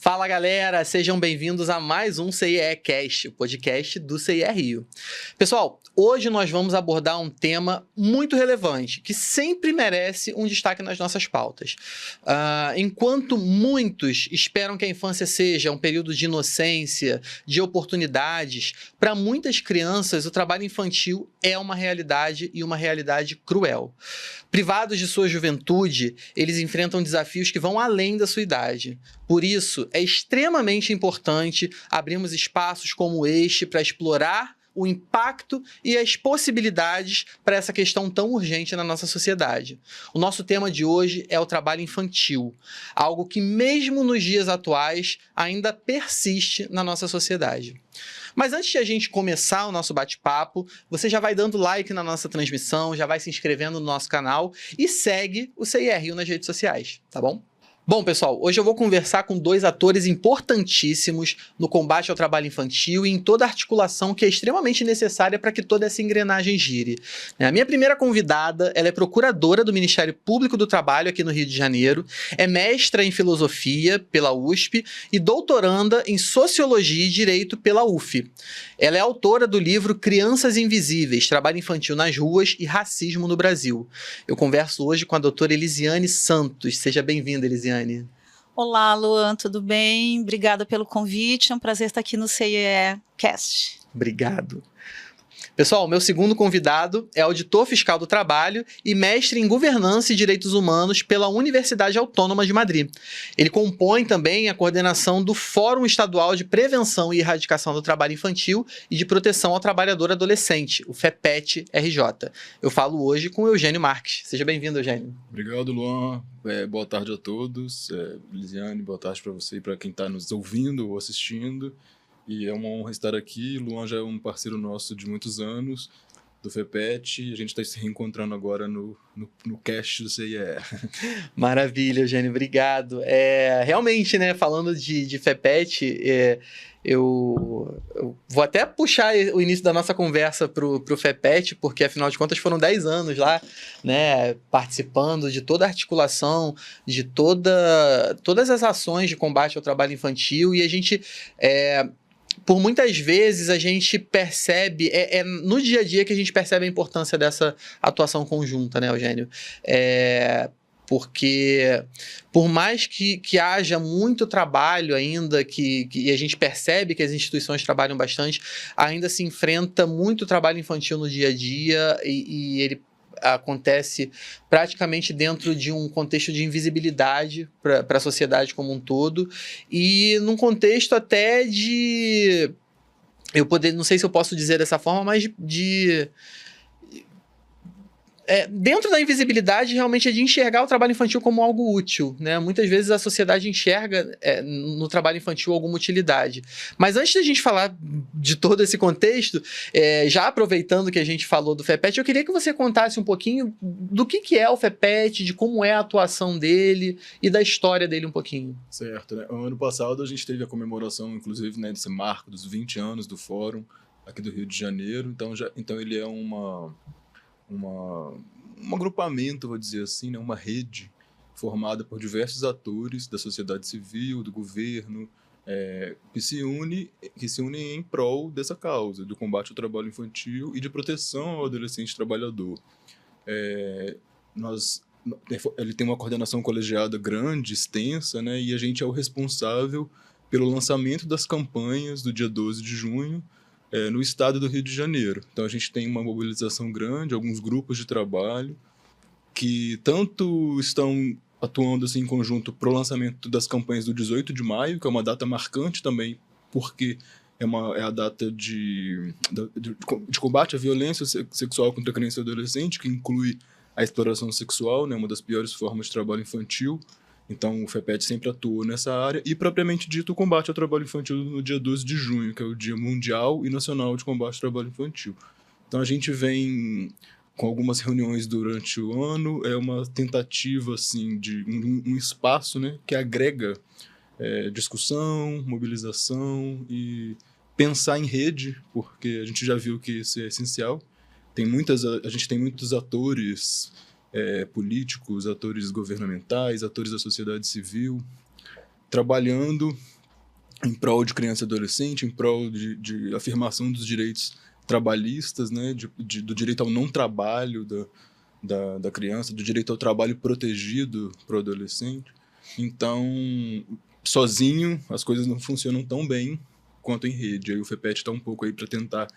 Fala galera, sejam bem-vindos a mais um CIE Cast, o podcast do CIE Rio. Pessoal, hoje nós vamos abordar um tema muito relevante, que sempre merece um destaque nas nossas pautas. Enquanto muitos esperam que a infância seja um período de inocência, de oportunidades, para muitas crianças o trabalho infantil é uma realidade e uma realidade cruel. Privados de sua juventude, eles enfrentam desafios que vão além da sua idade. Por isso, é extremamente importante abrirmos espaços como este para explorar o impacto e as possibilidades para essa questão tão urgente na nossa sociedade. O nosso tema de hoje é o trabalho infantil, algo que mesmo nos dias atuais ainda persiste na nossa sociedade. Mas antes de a gente começar o nosso bate-papo, você já vai dando like na nossa transmissão, já vai se inscrevendo no nosso canal e segue o CIE Rio nas redes sociais, tá bom? Bom, pessoal, hoje eu vou conversar com dois atores importantíssimos no combate ao trabalho infantil e em toda a articulação que é extremamente necessária para que toda essa engrenagem gire. A minha primeira convidada, ela é procuradora do Ministério Público do Trabalho aqui no Rio de Janeiro, é mestra em filosofia pela USP e doutoranda em sociologia e direito pela UF. Ela é autora do livro Crianças Invisíveis, Trabalho Infantil nas Ruas e Racismo no Brasil. Eu converso hoje com a doutora Elisiane Santos. Seja bem-vinda, Elisiane. Olá, Luan, tudo bem? Obrigada pelo convite, é um prazer estar aqui no CIE Cast. Obrigado. Pessoal, meu segundo convidado é auditor fiscal do trabalho e mestre em governança e direitos humanos pela Universidade Autônoma de Madrid. Ele compõe também a coordenação do Fórum Estadual de Prevenção e Erradicação do Trabalho Infantil e de Proteção ao Trabalhador Adolescente, o FEPET-RJ. Eu falo hoje com o Eugênio Marques. Seja bem-vindo, Eugênio. Obrigado, Luan. Boa tarde a todos. Lisiane, boa tarde para você e para quem está nos ouvindo ou assistindo. E é uma honra estar aqui. Luan já é um parceiro nosso de muitos anos, do FEPET. A gente está se reencontrando agora no cast do CIE. Maravilha, Eugênio. Obrigado. Realmente, né, falando de FEPET, eu vou até puxar o início da nossa conversa para o FEPET, porque, afinal de contas, foram 10 anos lá, né, participando de toda a articulação, de todas as ações de combate ao trabalho infantil, e a gente... por muitas vezes a gente percebe, no dia a dia que a gente percebe a importância dessa atuação conjunta, né, Eugênio? Porque por mais que haja muito trabalho ainda, que a gente percebe que as instituições trabalham bastante, ainda se enfrenta muito trabalho infantil no dia a dia e ele acontece praticamente dentro de um contexto de invisibilidade para a sociedade como um todo e num contexto até de... não sei se eu posso dizer dessa forma, mas dentro da invisibilidade, realmente é de enxergar o trabalho infantil como algo útil, né? Muitas vezes a sociedade enxerga no trabalho infantil alguma utilidade. Mas antes da gente falar de todo esse contexto, já aproveitando que a gente falou do FEPET, eu queria que você contasse um pouquinho do que é o FEPET, de como é a atuação dele e da história dele um pouquinho. Certo, né? Ano passado a gente teve a comemoração, inclusive, né, desse marco dos 20 anos do Fórum aqui do Rio de Janeiro. Então ele é um agrupamento, vou dizer assim, né, uma rede formada por diversos atores da sociedade civil, do governo, que se unem em prol dessa causa, do combate ao trabalho infantil e de proteção ao adolescente trabalhador. Ele tem uma coordenação colegiada grande, extensa, né, e a gente é o responsável pelo lançamento das campanhas do dia 12 de junho, no estado do Rio de Janeiro. Então a gente tem uma mobilização grande, alguns grupos de trabalho que tanto estão atuando assim, em conjunto para o lançamento das campanhas do 18 de maio, que é uma data marcante também, porque é a data de combate à violência sexual contra a criança e adolescente, que inclui a exploração sexual, né, uma das piores formas de trabalho infantil. Então, o FEPET sempre atuou nessa área e, propriamente dito, o combate ao trabalho infantil no dia 12 de junho, que é o Dia Mundial e Nacional de Combate ao Trabalho Infantil. Então, a gente vem com algumas reuniões durante o ano, é uma tentativa assim, de um espaço, né, que agrega discussão, mobilização e pensar em rede, porque a gente já viu que isso é essencial. A gente tem muitos atores políticos, atores governamentais, atores da sociedade civil, trabalhando em prol de criança e adolescente, em prol de afirmação dos direitos trabalhistas, né, do direito ao não trabalho da criança, do direito ao trabalho protegido para o adolescente. Então, sozinho, as coisas não funcionam tão bem quanto em rede. Aí o FEPET está um pouco aí para tentar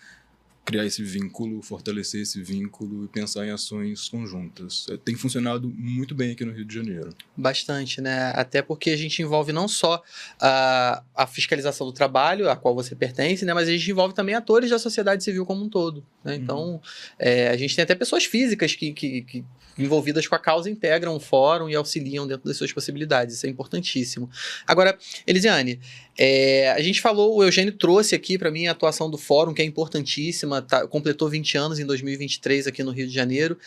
criar esse vínculo, fortalecer esse vínculo e pensar em ações conjuntas. Tem funcionado muito bem aqui no Rio de Janeiro. Bastante, né? Até porque a gente envolve não só a fiscalização do trabalho, a qual você pertence, né? Mas a gente envolve também atores da sociedade civil como um todo, né? Então, a gente tem até pessoas físicas que envolvidas com a causa integram o fórum e auxiliam dentro das suas possibilidades. Isso é importantíssimo. Agora, Elisiane, a gente falou, o Eugênio trouxe aqui para mim a atuação do fórum, que é importantíssima, completou 20 anos em 2023 aqui no Rio de Janeiro.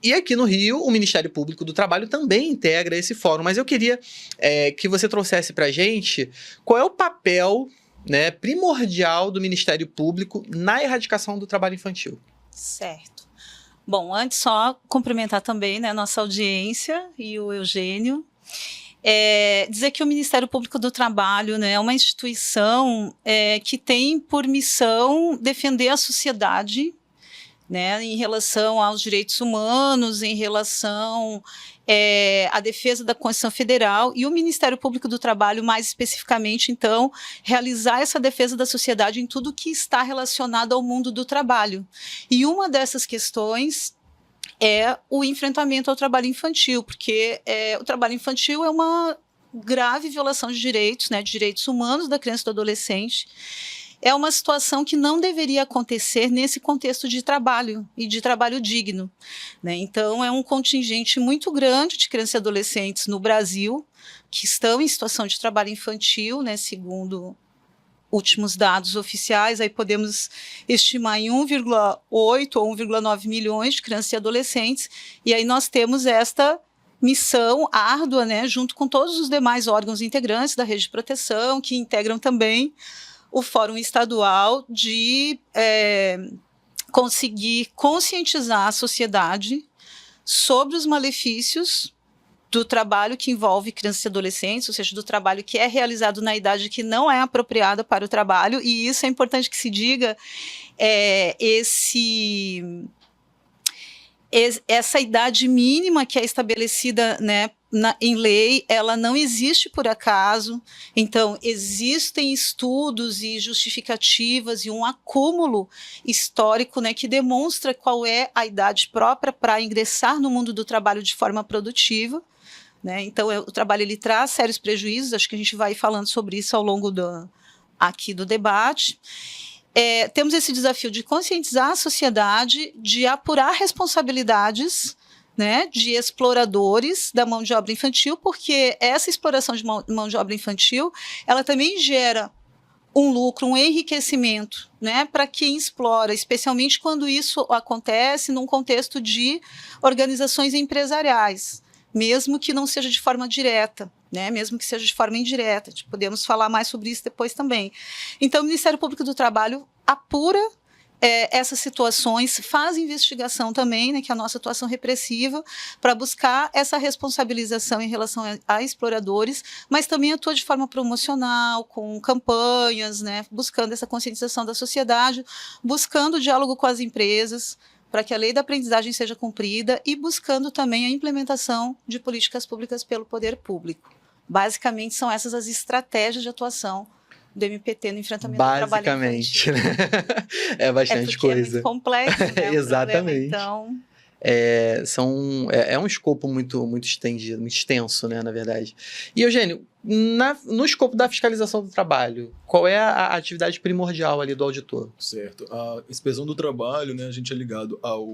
E aqui no Rio, o Ministério Público do Trabalho também integra esse fórum. Mas eu queria que você trouxesse para a gente qual é o papel, né, primordial do Ministério Público na erradicação do trabalho infantil. Certo. Bom, antes só cumprimentar também, né, nossa audiência e o Eugênio. Dizer que o Ministério Público do Trabalho, né, é uma instituição que tem por missão defender a sociedade, né, em relação aos direitos humanos, em relação à defesa da Constituição Federal, e o Ministério Público do Trabalho, mais especificamente, então, realizar essa defesa da sociedade em tudo que está relacionado ao mundo do trabalho. E uma dessas questões é o enfrentamento ao trabalho infantil, porque o trabalho infantil é uma grave violação de direitos, né, de direitos humanos da criança e do adolescente. É uma situação que não deveria acontecer nesse contexto de trabalho e de trabalho digno, né? Então, é um contingente muito grande de crianças e adolescentes no Brasil que estão em situação de trabalho infantil, né, segundo últimos dados oficiais, aí podemos estimar em 1,8 ou 1,9 milhões de crianças e adolescentes, e aí nós temos esta missão árdua, né, junto com todos os demais órgãos integrantes da rede de proteção, que integram também o Fórum Estadual, de conseguir conscientizar a sociedade sobre os malefícios do trabalho que envolve crianças e adolescentes, ou seja, do trabalho que é realizado na idade que não é apropriada para o trabalho, e isso é importante que se diga, essa idade mínima que é estabelecida, né, em lei, ela não existe por acaso. Então, existem estudos e justificativas e um acúmulo histórico, né, que demonstra qual é a idade própria para ingressar no mundo do trabalho de forma produtiva, né? Então, o trabalho ele traz sérios prejuízos, acho que a gente vai falando sobre isso ao longo aqui do debate. Temos esse desafio de conscientizar a sociedade, de apurar responsabilidades, né, de exploradores da mão de obra infantil, porque essa exploração de mão de obra infantil, ela também gera um lucro, um enriquecimento, né, para quem explora, especialmente quando isso acontece num contexto de organizações empresariais, mesmo que não seja de forma direta, né, mesmo que seja de forma indireta. Podemos falar mais sobre isso depois também. Então, o Ministério Público do Trabalho apura essas situações, faz investigação também, né, que é a nossa atuação repressiva, para buscar essa responsabilização em relação a exploradores, mas também atua de forma promocional, com campanhas, né, buscando essa conscientização da sociedade, buscando o diálogo com as empresas, para que a lei da aprendizagem seja cumprida, e buscando também a implementação de políticas públicas pelo poder público. Basicamente, são essas as estratégias de atuação do MPT no enfrentamento ao trabalho infantil. Basicamente, né? É bastante coisa. É muito complexo, né? Exatamente. Então, é um escopo muito estendido, muito extenso, né, na verdade. E, Eugênio, no escopo da fiscalização do trabalho, qual é a atividade primordial ali do auditor? Certo. A inspeção do trabalho, né, a gente é ligado ao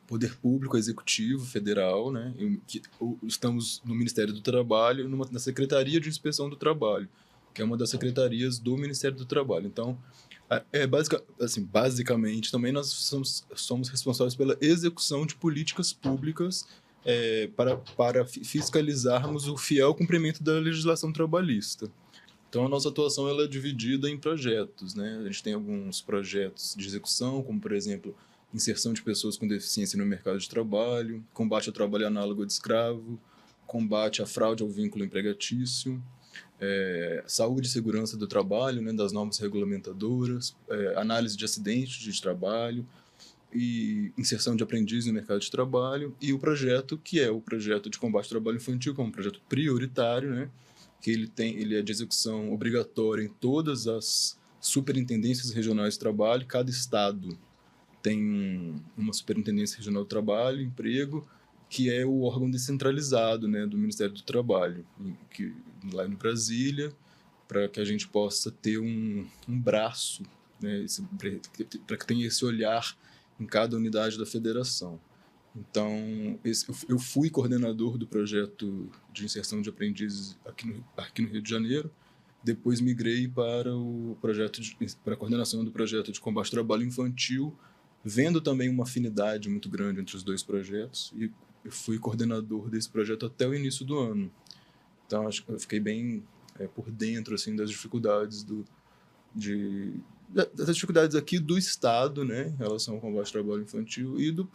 Poder Público Executivo Federal, né, estamos no Ministério do Trabalho, na Secretaria de Inspeção do Trabalho, que é uma das secretarias do Ministério do Trabalho. Então, basicamente, também nós somos responsáveis pela execução de políticas públicas para fiscalizarmos o fiel cumprimento da legislação trabalhista. Então, a nossa atuação ela é dividida em projetos, né? A gente tem alguns projetos de execução, como, por exemplo, inserção de pessoas com deficiência no mercado de trabalho, combate ao trabalho análogo de escravo, combate à fraude ao vínculo empregatício, saúde e segurança do trabalho, né, das normas regulamentadoras, análise de acidentes de trabalho e inserção de aprendizes no mercado de trabalho, e o projeto, que é o projeto de combate ao trabalho infantil, como um projeto prioritário, né, que ele é de execução obrigatória em todas as superintendências regionais de trabalho. Cada estado tem uma superintendência regional do trabalho, emprego, que é o órgão descentralizado, né, do Ministério do Trabalho, lá em Brasília, para que a gente possa ter um braço, né, para que tenha esse olhar em cada unidade da federação. Então, eu fui coordenador do projeto de inserção de aprendizes aqui no Rio de Janeiro, depois migrei para para a coordenação do projeto de combate ao trabalho infantil, vendo também uma afinidade muito grande entre os dois projetos, e eu fui coordenador desse projeto até o início do ano. Então, acho que eu fiquei bem por dentro assim, das dificuldades das dificuldades aqui do Estado, né, em relação ao combate ao trabalho infantil, e dos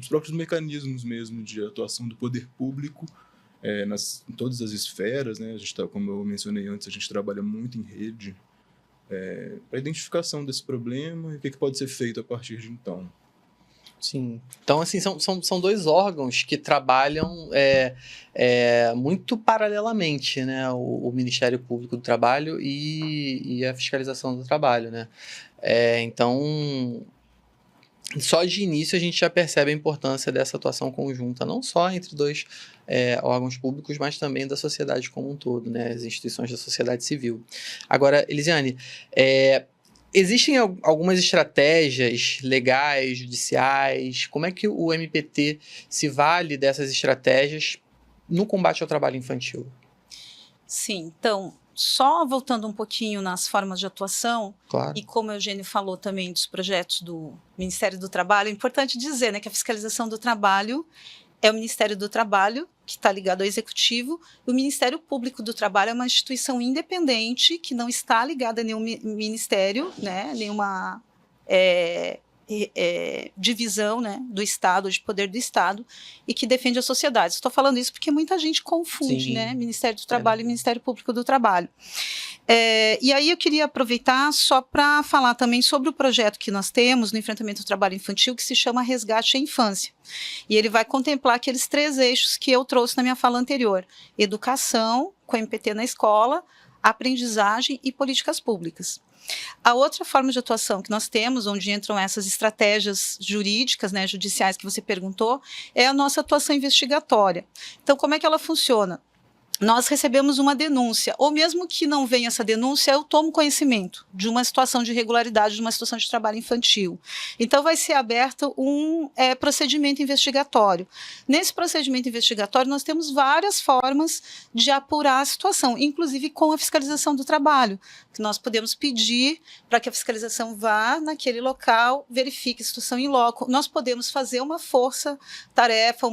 próprios mecanismos mesmo de atuação do poder público em todas as esferas, né. A gente como eu mencionei antes, a gente trabalha muito em rede para a identificação desse problema e o que pode ser feito a partir de então. Sim. Então, assim, são dois órgãos que trabalham muito paralelamente, né? O Ministério Público do Trabalho e a fiscalização do trabalho, né? Então, só de início a gente já percebe a importância dessa atuação conjunta, não só entre dois órgãos públicos, mas também da sociedade como um todo, né? As instituições da sociedade civil. Agora, Elisiane, existem algumas estratégias legais, judiciais? Como é que o MPT se vale dessas estratégias no combate ao trabalho infantil? Sim, então, só voltando um pouquinho nas formas de atuação, Claro. E como o Eugênio falou também dos projetos do Ministério do Trabalho, é importante dizer, né, que a fiscalização do trabalho é o Ministério do Trabalho, que está ligado ao Executivo, e o Ministério Público do Trabalho é uma instituição independente, que não está ligada a nenhum ministério, né, nenhuma divisão, né, do Estado, de poder do Estado, e que defende a sociedade. Estou falando isso porque muita gente confunde, Sim. né, Ministério do Trabalho e Ministério Público do Trabalho. E aí eu queria aproveitar só para falar também sobre o projeto que nós temos no enfrentamento ao trabalho infantil, que se chama Resgate à Infância. E ele vai contemplar aqueles 3 eixos que eu trouxe na minha fala anterior: educação, com MPT na escola, aprendizagem e políticas públicas. A outra forma de atuação que nós temos, onde entram essas estratégias jurídicas, né, judiciais que você perguntou, é a nossa atuação investigatória. Então, como é que ela funciona? Nós recebemos uma denúncia, ou mesmo que não venha essa denúncia, eu tomo conhecimento de uma situação de irregularidade, de uma situação de trabalho infantil. Então, vai ser aberto um procedimento investigatório. Nesse procedimento investigatório, nós temos várias formas de apurar a situação, inclusive com a fiscalização do trabalho, que nós podemos pedir para que a fiscalização vá naquele local, verifique a situação em loco. Nós podemos fazer uma força-tarefa,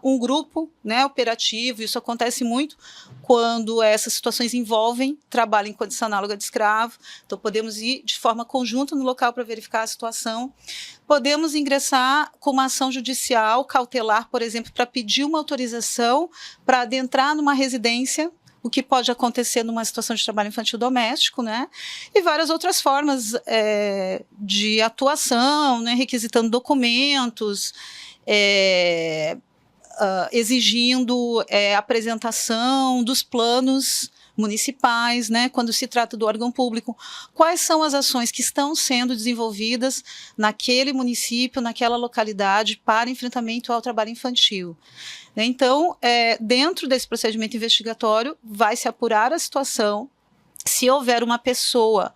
um grupo, né, operativo, isso acontece muito quando essas situações envolvem trabalho em condição análoga de escravo. Então, podemos ir de forma conjunta no local para verificar a situação. Podemos ingressar com uma ação judicial cautelar, por exemplo, para pedir uma autorização para adentrar numa residência, o que pode acontecer numa situação de trabalho infantil doméstico, né? E várias outras formas de atuação, né? Requisitando documentos, exigindo apresentação dos planos municipais, né, quando se trata do órgão público, quais são as ações que estão sendo desenvolvidas naquele município, naquela localidade, para enfrentamento ao trabalho infantil. Então, dentro desse procedimento investigatório, vai se apurar a situação. Se houver uma pessoa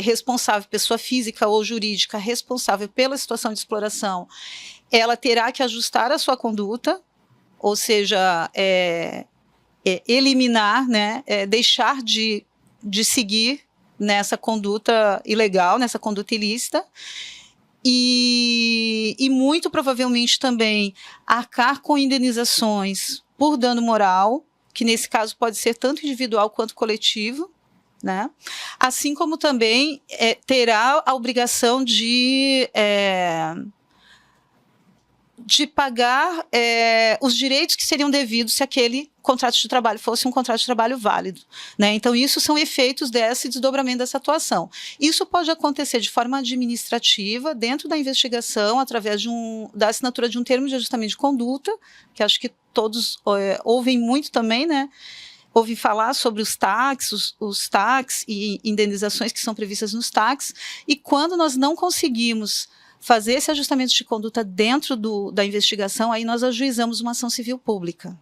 responsável, pessoa física ou jurídica responsável pela situação de exploração, ela terá que ajustar a sua conduta, ou seja, eliminar, né, deixar de seguir nessa conduta ilegal, nessa conduta ilícita, e muito provavelmente também arcar com indenizações por dano moral, que nesse caso pode ser tanto individual quanto coletivo, né? Assim como também terá a obrigação de de pagar os direitos que seriam devidos se aquele contrato de trabalho fosse um contrato de trabalho válido, né? Então, isso são efeitos desse desdobramento dessa atuação. Isso pode acontecer de forma administrativa, dentro da investigação, através da assinatura de um termo de ajustamento de conduta, que acho que todos ouvem muito também, né? Ouvi falar sobre os TACs e indenizações que são previstas nos TACs, e quando nós não conseguimos fazer esse ajustamento de conduta dentro da investigação, aí nós ajuizamos uma ação civil pública.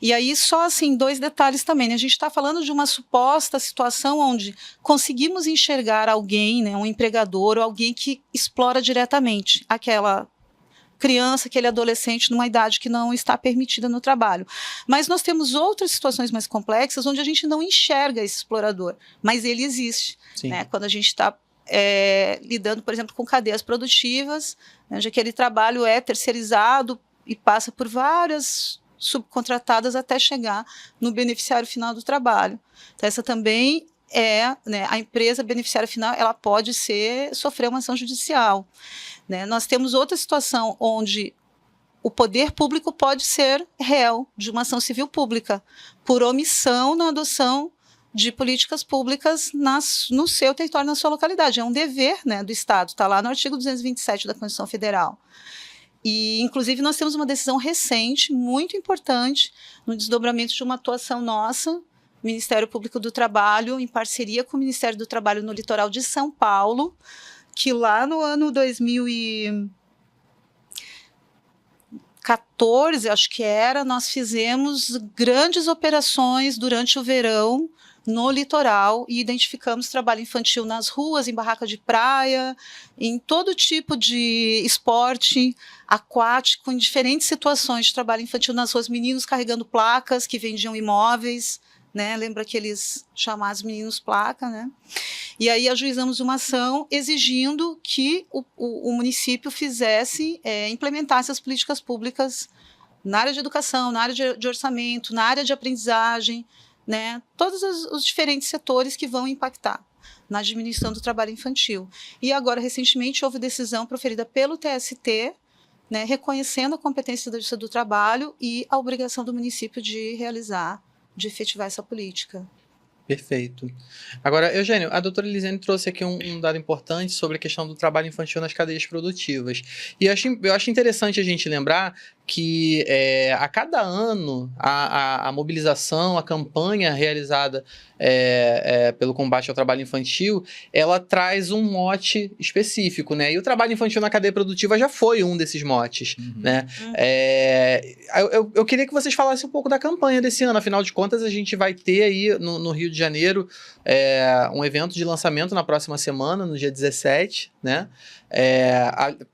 E aí, só assim, 2 detalhes também, né? A gente está falando de uma suposta situação onde conseguimos enxergar alguém, né, um empregador ou alguém que explora diretamente aquela criança, aquele adolescente numa idade que não está permitida no trabalho. Mas nós temos outras situações mais complexas onde a gente não enxerga esse explorador, mas ele existe, né? Quando a gente está lidando, por exemplo, com cadeias produtivas, né, onde aquele trabalho é terceirizado e passa por várias subcontratadas até chegar no beneficiário final do trabalho. Então, essa também né, a empresa beneficiária final, ela pode sofrer uma ação judicial, né? Nós temos outra situação onde o poder público pode ser réu de uma ação civil pública por omissão na adoção de políticas públicas no seu território, na sua localidade. É um dever, né, do Estado, está lá no artigo 227 da Constituição Federal. E, inclusive, nós temos uma decisão recente, muito importante, no desdobramento de uma atuação nossa, Ministério Público do Trabalho, em parceria com o Ministério do Trabalho no litoral de São Paulo, que lá no ano 2014, acho que nós fizemos grandes operações durante o verão, no litoral, e identificamos trabalho infantil nas ruas, em barraca de praia, em todo tipo de esporte aquático, em diferentes situações de trabalho infantil nas ruas, meninos carregando placas que vendiam imóveis, né? Lembra aqueles chamados meninos placa, né? E aí ajuizamos uma ação exigindo que o município implementasse as políticas públicas na área de educação, na área de orçamento, na área de aprendizagem, né, todos os diferentes setores que vão impactar na diminuição do trabalho infantil. E agora, recentemente, houve decisão proferida pelo TST, né, reconhecendo a competência da Justiça do Trabalho e a obrigação do município de efetivar essa política. Perfeito. Agora, Eugênio, a doutora Elisiane trouxe aqui um dado importante sobre a questão do trabalho infantil nas cadeias produtivas. E eu acho interessante a gente lembrar que a cada ano a mobilização, a campanha realizada pelo combate ao trabalho infantil, ela traz um mote específico, né? E o trabalho infantil na cadeia produtiva já foi um desses motes, né? Eu queria que vocês falassem um pouco da campanha desse ano. Afinal de contas, a gente vai ter aí no Rio de Janeiro um evento de lançamento na próxima semana, no dia 17, né?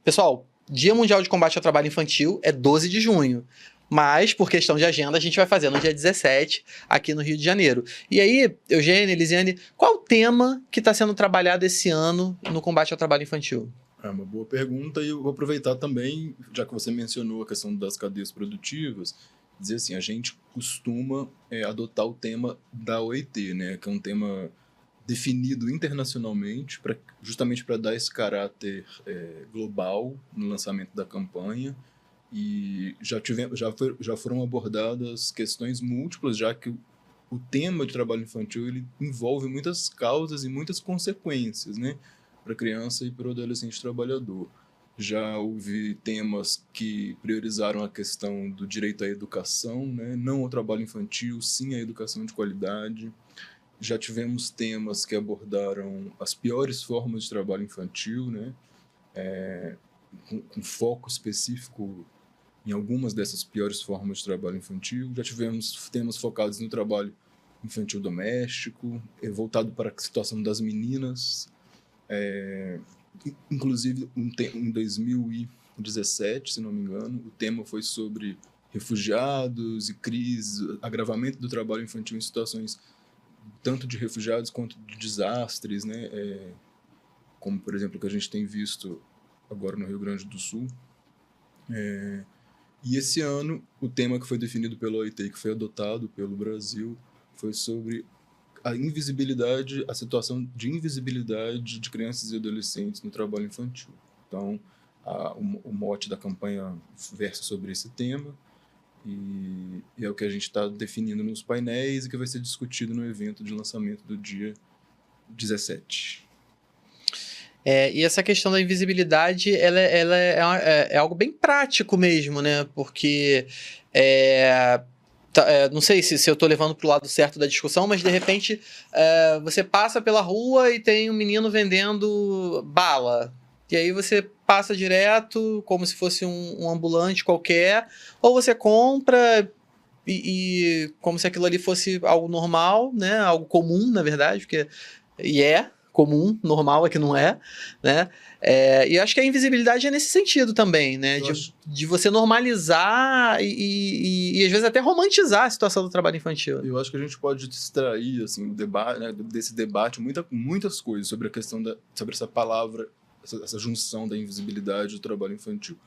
Pessoal, Dia Mundial de Combate ao Trabalho Infantil é 12 de junho. Mas, por questão de agenda, a gente vai fazer no dia 17, aqui no Rio de Janeiro. E aí, Eugênio, Elisiane, qual o tema que está sendo trabalhado esse ano no combate ao trabalho infantil? É uma boa pergunta, e eu vou aproveitar também, já que você mencionou a questão das cadeias produtivas, dizer assim, a gente costuma adotar o tema da OIT, né, que é um tema definido internacionalmente, justamente para dar esse caráter global no lançamento da campanha. E já foram abordadas questões múltiplas, já que o tema de trabalho infantil ele envolve muitas causas e muitas consequências, né, para a criança e para o adolescente trabalhador. Já houve temas que priorizaram a questão do direito à educação, né, não ao trabalho infantil, sim à educação de qualidade. Já tivemos temas que abordaram as piores formas de trabalho infantil, né, com foco específico em algumas dessas piores formas de trabalho infantil. Já tivemos temas focados no trabalho infantil doméstico, voltado para a situação das meninas. Inclusive, em 2017, se não me engano, o tema foi sobre refugiados e crise, agravamento do trabalho infantil em situações tanto de refugiados quanto de desastres, né? Como, por exemplo, o que a gente tem visto agora no Rio Grande do Sul. E esse ano, o tema que foi definido pela OIT, que foi adotado pelo Brasil, foi sobre a situação de invisibilidade de crianças e adolescentes no trabalho infantil. Então, o mote da campanha versa sobre esse tema, e é o que a gente está definindo nos painéis e que vai ser discutido no evento de lançamento do dia 17. E essa questão da invisibilidade, ela é algo bem prático mesmo, né? Porque não sei se eu estou levando para o lado certo da discussão, mas de repente você passa pela rua e tem um menino vendendo bala. E aí você passa direto, como se fosse um ambulante qualquer, ou você compra e como se aquilo ali fosse algo normal, né? Algo comum, na verdade, porque comum, normal é que não é, né? E acho que a invisibilidade é nesse sentido também, né? De você normalizar e às vezes até romantizar a situação do trabalho infantil. Eu acho que a gente pode extrair assim, desse debate muitas coisas sobre a questão sobre essa palavra, essa junção da invisibilidade do trabalho infantil.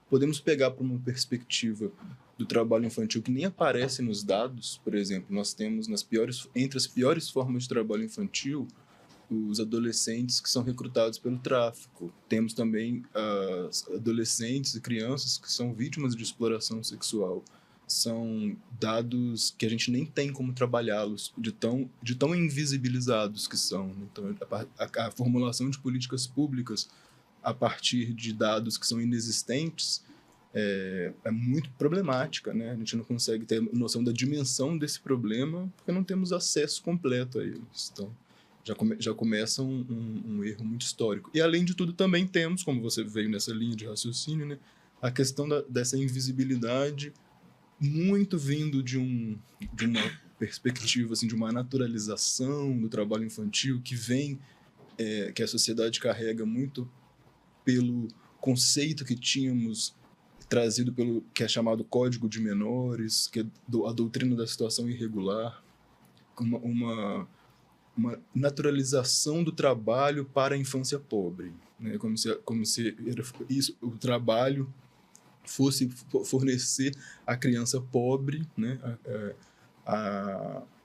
Podemos pegar para uma perspectiva do trabalho infantil que nem aparece nos dados. Por exemplo, nós temos entre as piores formas de trabalho infantil os adolescentes que são recrutados pelo tráfico. Temos também adolescentes e crianças que são vítimas de exploração sexual. São dados que a gente nem tem como trabalhá-los, de tão invisibilizados que são. Então, a formulação de políticas públicas a partir de dados que são inexistentes é muito problemática, né? A gente não consegue ter noção da dimensão desse problema porque não temos acesso completo a eles. Então, já começa um erro muito histórico. E, além de tudo, também temos, como você veio nessa linha de raciocínio, né, a questão dessa invisibilidade muito vindo de uma perspectiva, assim, de uma naturalização do trabalho infantil que a sociedade carrega muito pelo conceito que tínhamos trazido que é chamado Código de Menores, que é a doutrina da situação irregular, uma naturalização do trabalho para a infância pobre, né? Como se o trabalho fosse fornecer à criança pobre, né,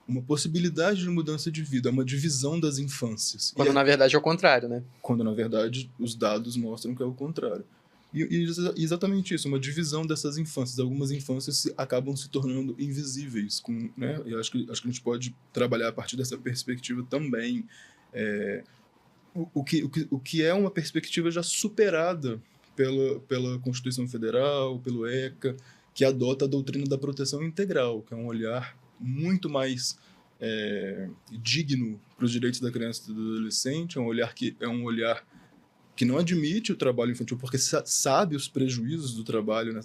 uma possibilidade de mudança de vida, uma divisão das infâncias. Quando na verdade é o contrário, né? Quando na verdade os dados mostram que é o contrário. E exatamente isso, uma divisão dessas infâncias. Algumas infâncias acabam se tornando invisíveis, né? Eu acho que a gente pode trabalhar a partir dessa perspectiva também. O que é uma perspectiva já superada pela Constituição Federal, pelo ECA, que adota a doutrina da proteção integral, que é um olhar muito mais digno para os direitos da criança e do adolescente, é um olhar que não admite o trabalho infantil, porque sabe os prejuízos do trabalho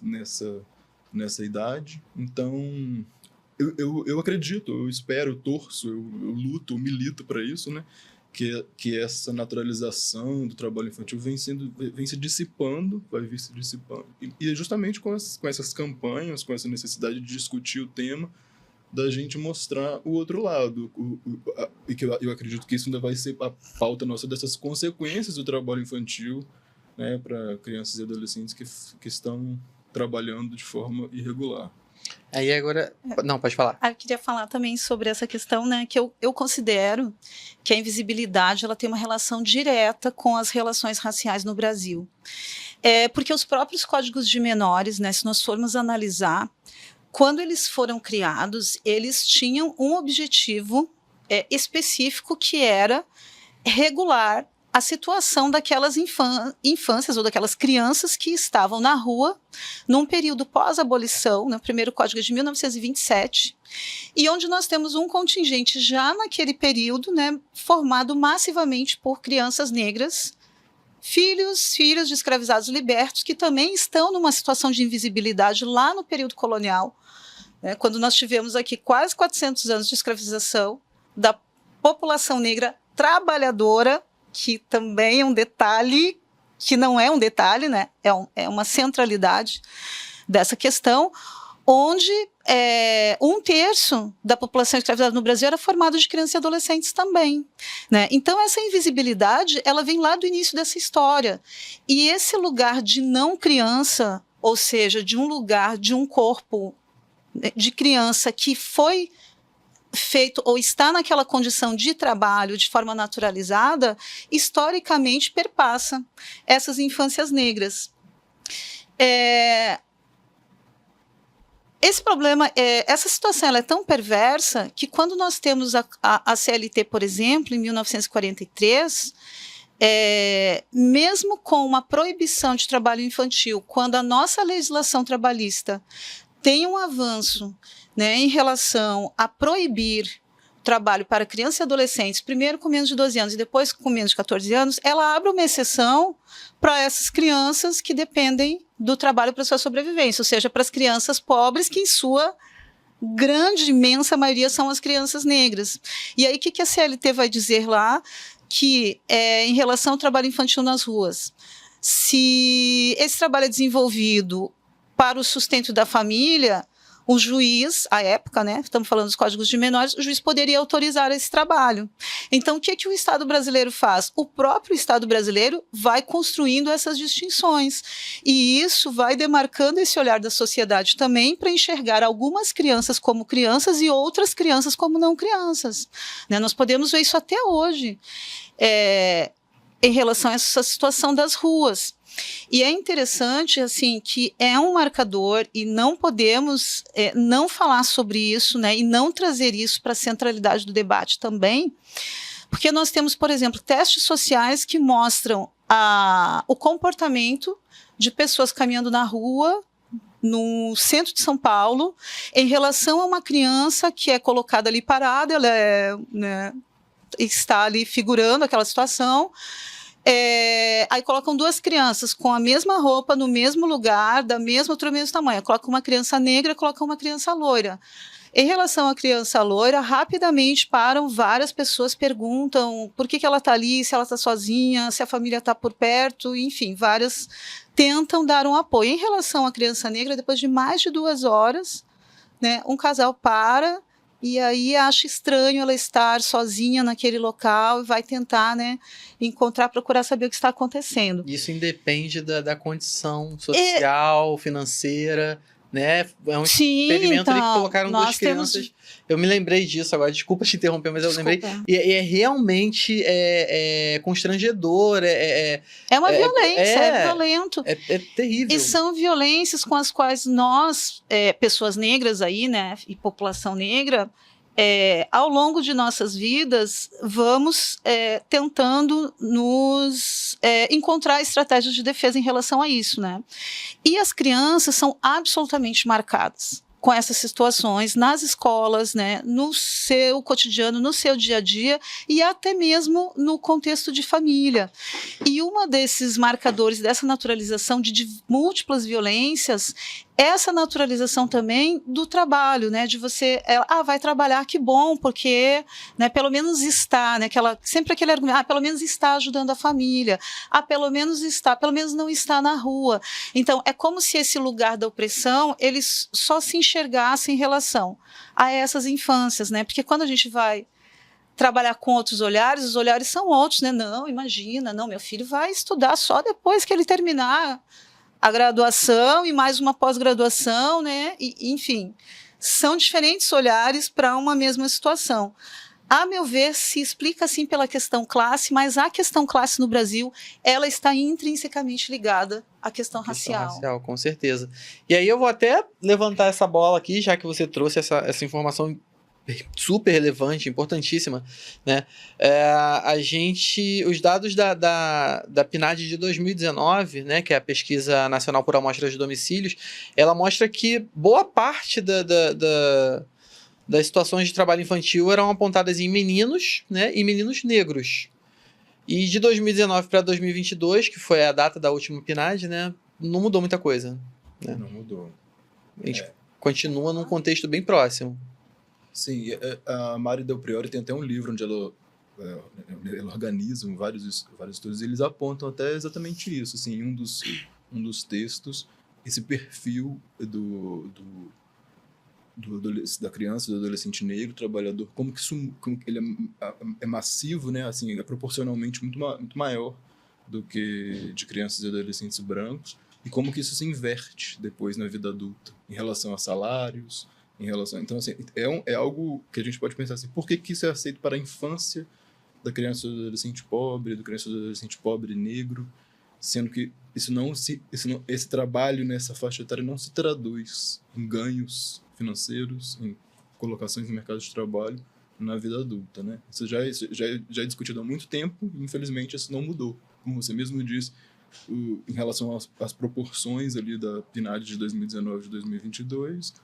nessa idade. Então, eu acredito, eu espero, eu torço, eu luto, eu milito para isso, né? Que essa naturalização do trabalho infantil vem se dissipando, vai vir se dissipando. E é justamente com essas campanhas, com essa necessidade de discutir o tema, da gente mostrar o outro lado. E que eu acredito que isso ainda vai ser a pauta nossa dessas consequências do trabalho infantil, né, para crianças e adolescentes que estão trabalhando de forma irregular. Aí agora... Não, pode falar. Eu queria falar também sobre essa questão, né, que eu considero que a invisibilidade ela tem uma relação direta com as relações raciais no Brasil. Porque os próprios códigos de menores, né, se nós formos analisar, quando eles foram criados, eles tinham um objetivo específico que era regular a situação daquelas infâncias ou daquelas crianças que estavam na rua num período pós-abolição, no primeiro Código de 1927, e onde nós temos um contingente já naquele período, né, formado massivamente por crianças negras, filhos de escravizados libertos, que também estão numa situação de invisibilidade lá no período colonial, né, quando nós tivemos aqui quase 400 anos de escravização da população negra trabalhadora, que também é um detalhe, que não é um detalhe, né? É uma centralidade dessa questão, onde 1/3 da população escravizada no Brasil era formado de crianças e adolescentes também, né? Então, essa invisibilidade, ela vem lá do início dessa história. E esse lugar de não criança, ou seja, de um lugar, de um corpo de criança que foi feito ou está naquela condição de trabalho de forma naturalizada, historicamente perpassa essas infâncias negras. Esse problema, essa situação ela é tão perversa que quando nós temos a CLT, por exemplo, em 1943, mesmo com uma proibição de trabalho infantil, quando a nossa legislação trabalhista tem um avanço, né, em relação a proibir trabalho para crianças e adolescentes, primeiro com menos de 12 anos e depois com menos de 14 anos, ela abre uma exceção para essas crianças que dependem do trabalho para sua sobrevivência, ou seja, para as crianças pobres, que em sua grande, imensa maioria são as crianças negras. E aí o que a CLT vai dizer lá? Que em relação ao trabalho infantil nas ruas, se esse trabalho é desenvolvido para o sustento da família, o juiz, à época, né, estamos falando dos códigos de menores, o juiz poderia autorizar esse trabalho. Então, o que o Estado brasileiro faz? O próprio Estado brasileiro vai construindo essas distinções. E isso vai demarcando esse olhar da sociedade também para enxergar algumas crianças como crianças e outras crianças como não crianças. Né? Nós podemos ver isso até hoje, em relação a essa situação das ruas. E é interessante, assim, que é um marcador e não podemos não falar sobre isso, né, e não trazer isso para a centralidade do debate também, porque nós temos, por exemplo, testes sociais que mostram o comportamento de pessoas caminhando na rua, no centro de São Paulo, em relação a uma criança que é colocada ali parada, ela está ali figurando aquela situação. Aí colocam duas crianças com a mesma roupa, no mesmo lugar, do mesmo tamanho. Colocam uma criança negra, colocam uma criança loira. Em relação à criança loira, rapidamente param, várias pessoas perguntam por que ela está ali, se ela está sozinha, se a família está por perto, enfim, várias tentam dar um apoio. Em relação à criança negra, depois de mais de 2 horas, né, um casal para e aí acha estranho ela estar sozinha naquele local e vai tentar, né, encontrar, procurar saber o que está acontecendo. Isso independe da condição social, financeira, né? É um experimento ali que colocaram 2 crianças. Eu me lembrei disso agora, desculpa te interromper, mas eu lembrei. E é realmente constrangedor. É uma violência, é violento. É terrível. E são violências com as quais nós, pessoas negras aí, né, e população negra, ao longo de nossas vidas, vamos tentando nos encontrar estratégias de defesa em relação a isso, né? E as crianças são absolutamente marcadas com essas situações nas escolas, né, no seu cotidiano, no seu dia a dia e até mesmo no contexto de família. E um desses marcadores dessa naturalização de múltiplas violências é essa naturalização também do trabalho, né, de você, vai trabalhar, que bom, porque, né, pelo menos está, né, sempre aquele argumento, pelo menos está ajudando a família, pelo menos não está na rua. Então, é como se esse lugar da opressão, eles só se enxergassem em relação a essas infâncias, né, porque quando a gente vai trabalhar com outros olhares, os olhares são outros, né, não, imagina, não, meu filho vai estudar só depois que ele terminar a graduação e mais uma pós-graduação, né? E, enfim, são diferentes olhares para uma mesma situação. A meu ver, se explica assim pela questão classe, mas a questão classe no Brasil, ela está intrinsecamente ligada à questão racial. Com certeza. E aí eu vou até levantar essa bola aqui, já que você trouxe essa informação super relevante, importantíssima, né? Os dados da PNAD de 2019, né, que é a Pesquisa Nacional por Amostra de Domicílios, ela mostra que boa parte das situações de trabalho infantil eram apontadas em meninos, né, e meninos negros. E de 2019 para 2022, que foi a data da última PNAD, né, não mudou muita coisa. Né? Não mudou. A gente continua num contexto bem próximo. Sim, a Mari Del Priore tem até um livro onde ela organiza vários estudos e eles apontam até exatamente isso, assim, um dos textos, esse perfil da criança, do adolescente negro, trabalhador, como que ele é massivo, né, assim, é proporcionalmente muito maior do que de crianças e adolescentes brancos, e como que isso se inverte depois na vida adulta, em relação a salários, então, assim, é algo que a gente pode pensar assim, por que isso é aceito para a infância da criança e do adolescente pobre, do criança e do adolescente pobre negro, sendo que esse trabalho nessa faixa etária não se traduz em ganhos financeiros, em colocações no mercado de trabalho na vida adulta, né? Isso já é discutido há muito tempo e, infelizmente, isso não mudou. Como você mesmo disse, em relação às proporções ali da PNAD de 2019 e de 2022,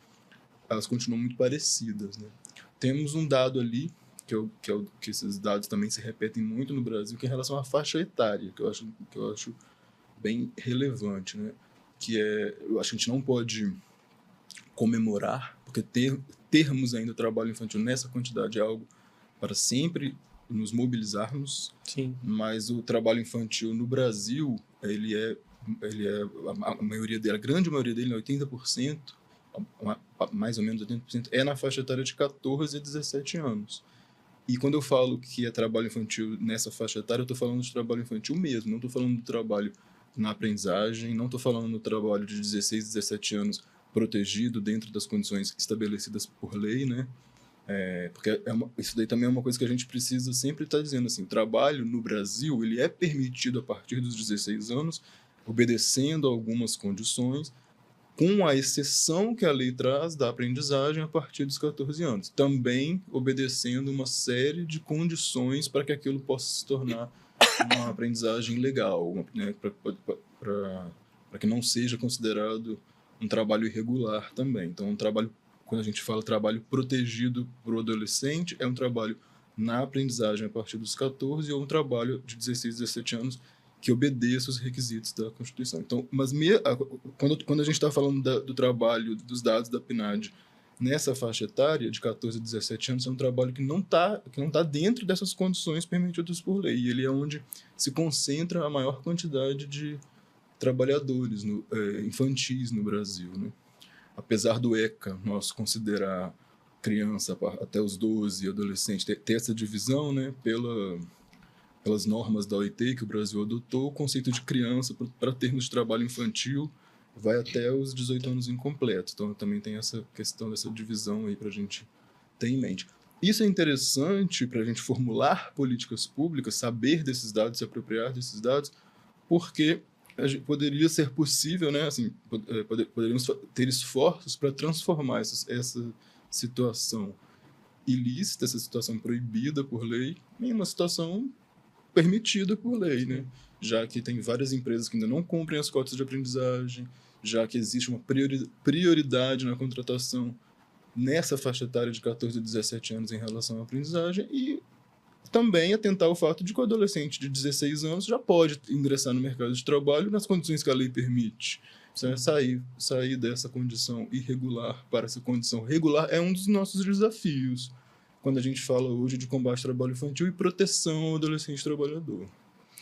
elas continuam muito parecidas, né? Temos um dado ali, que esses dados também se repetem muito no Brasil, que é em relação à faixa etária, que eu acho bem relevante, né? Eu acho que a gente não pode comemorar, porque termos ainda trabalho infantil nessa quantidade é algo para sempre nos mobilizarmos. Sim. Mas o trabalho infantil no Brasil, a maioria dele, a grande maioria dele, 80%, mais ou menos 80%, é na faixa etária de 14 a 17 anos. E quando eu falo que é trabalho infantil nessa faixa etária, eu estou falando de trabalho infantil mesmo, não estou falando do trabalho na aprendizagem, não estou falando do trabalho de 16, 17 anos protegido dentro das condições estabelecidas por lei, né? Porque isso daí também é uma coisa que a gente precisa sempre estar dizendo, assim, o trabalho no Brasil, ele é permitido a partir dos 16 anos, obedecendo a algumas condições, com a exceção que a lei traz da aprendizagem a partir dos 14 anos, também obedecendo uma série de condições para que aquilo possa se tornar uma aprendizagem legal, né, para que não seja considerado um trabalho irregular também. Então, quando a gente fala trabalho protegido para o adolescente, é um trabalho na aprendizagem a partir dos 14 ou um trabalho de 16, 17 anos que obedeça os requisitos da Constituição. Então, mas quando a gente está falando do trabalho, dos dados da PNAD nessa faixa etária de 14 a 17 anos, é um trabalho que não tá dentro dessas condições permitidas por lei. E ele é onde se concentra a maior quantidade de trabalhadores infantis no Brasil, né? Apesar do ECA, nós considerar criança até os 12, adolescente, ter essa divisão, né, pelas normas da OIT que o Brasil adotou, o conceito de criança para termos de trabalho infantil vai até os 18 anos incompletos. Então, também tem essa questão dessa divisão aí para a gente ter em mente. Isso é interessante para a gente formular políticas públicas, saber desses dados, se apropriar desses dados, porque poderia ser possível, né, assim, poderíamos ter esforços para transformar essa situação ilícita, essa situação proibida por lei, em uma situação permitida por lei, né? Já que tem várias empresas que ainda não cumprem as cotas de aprendizagem, já que existe uma prioridade na contratação nessa faixa etária de 14 a 17 anos em relação à aprendizagem, e também atentar ao fato de que o adolescente de 16 anos já pode ingressar no mercado de trabalho nas condições que a lei permite. Sair dessa condição irregular para essa condição regular é um dos nossos desafios quando a gente fala hoje de combate ao trabalho infantil e proteção ao adolescente trabalhador.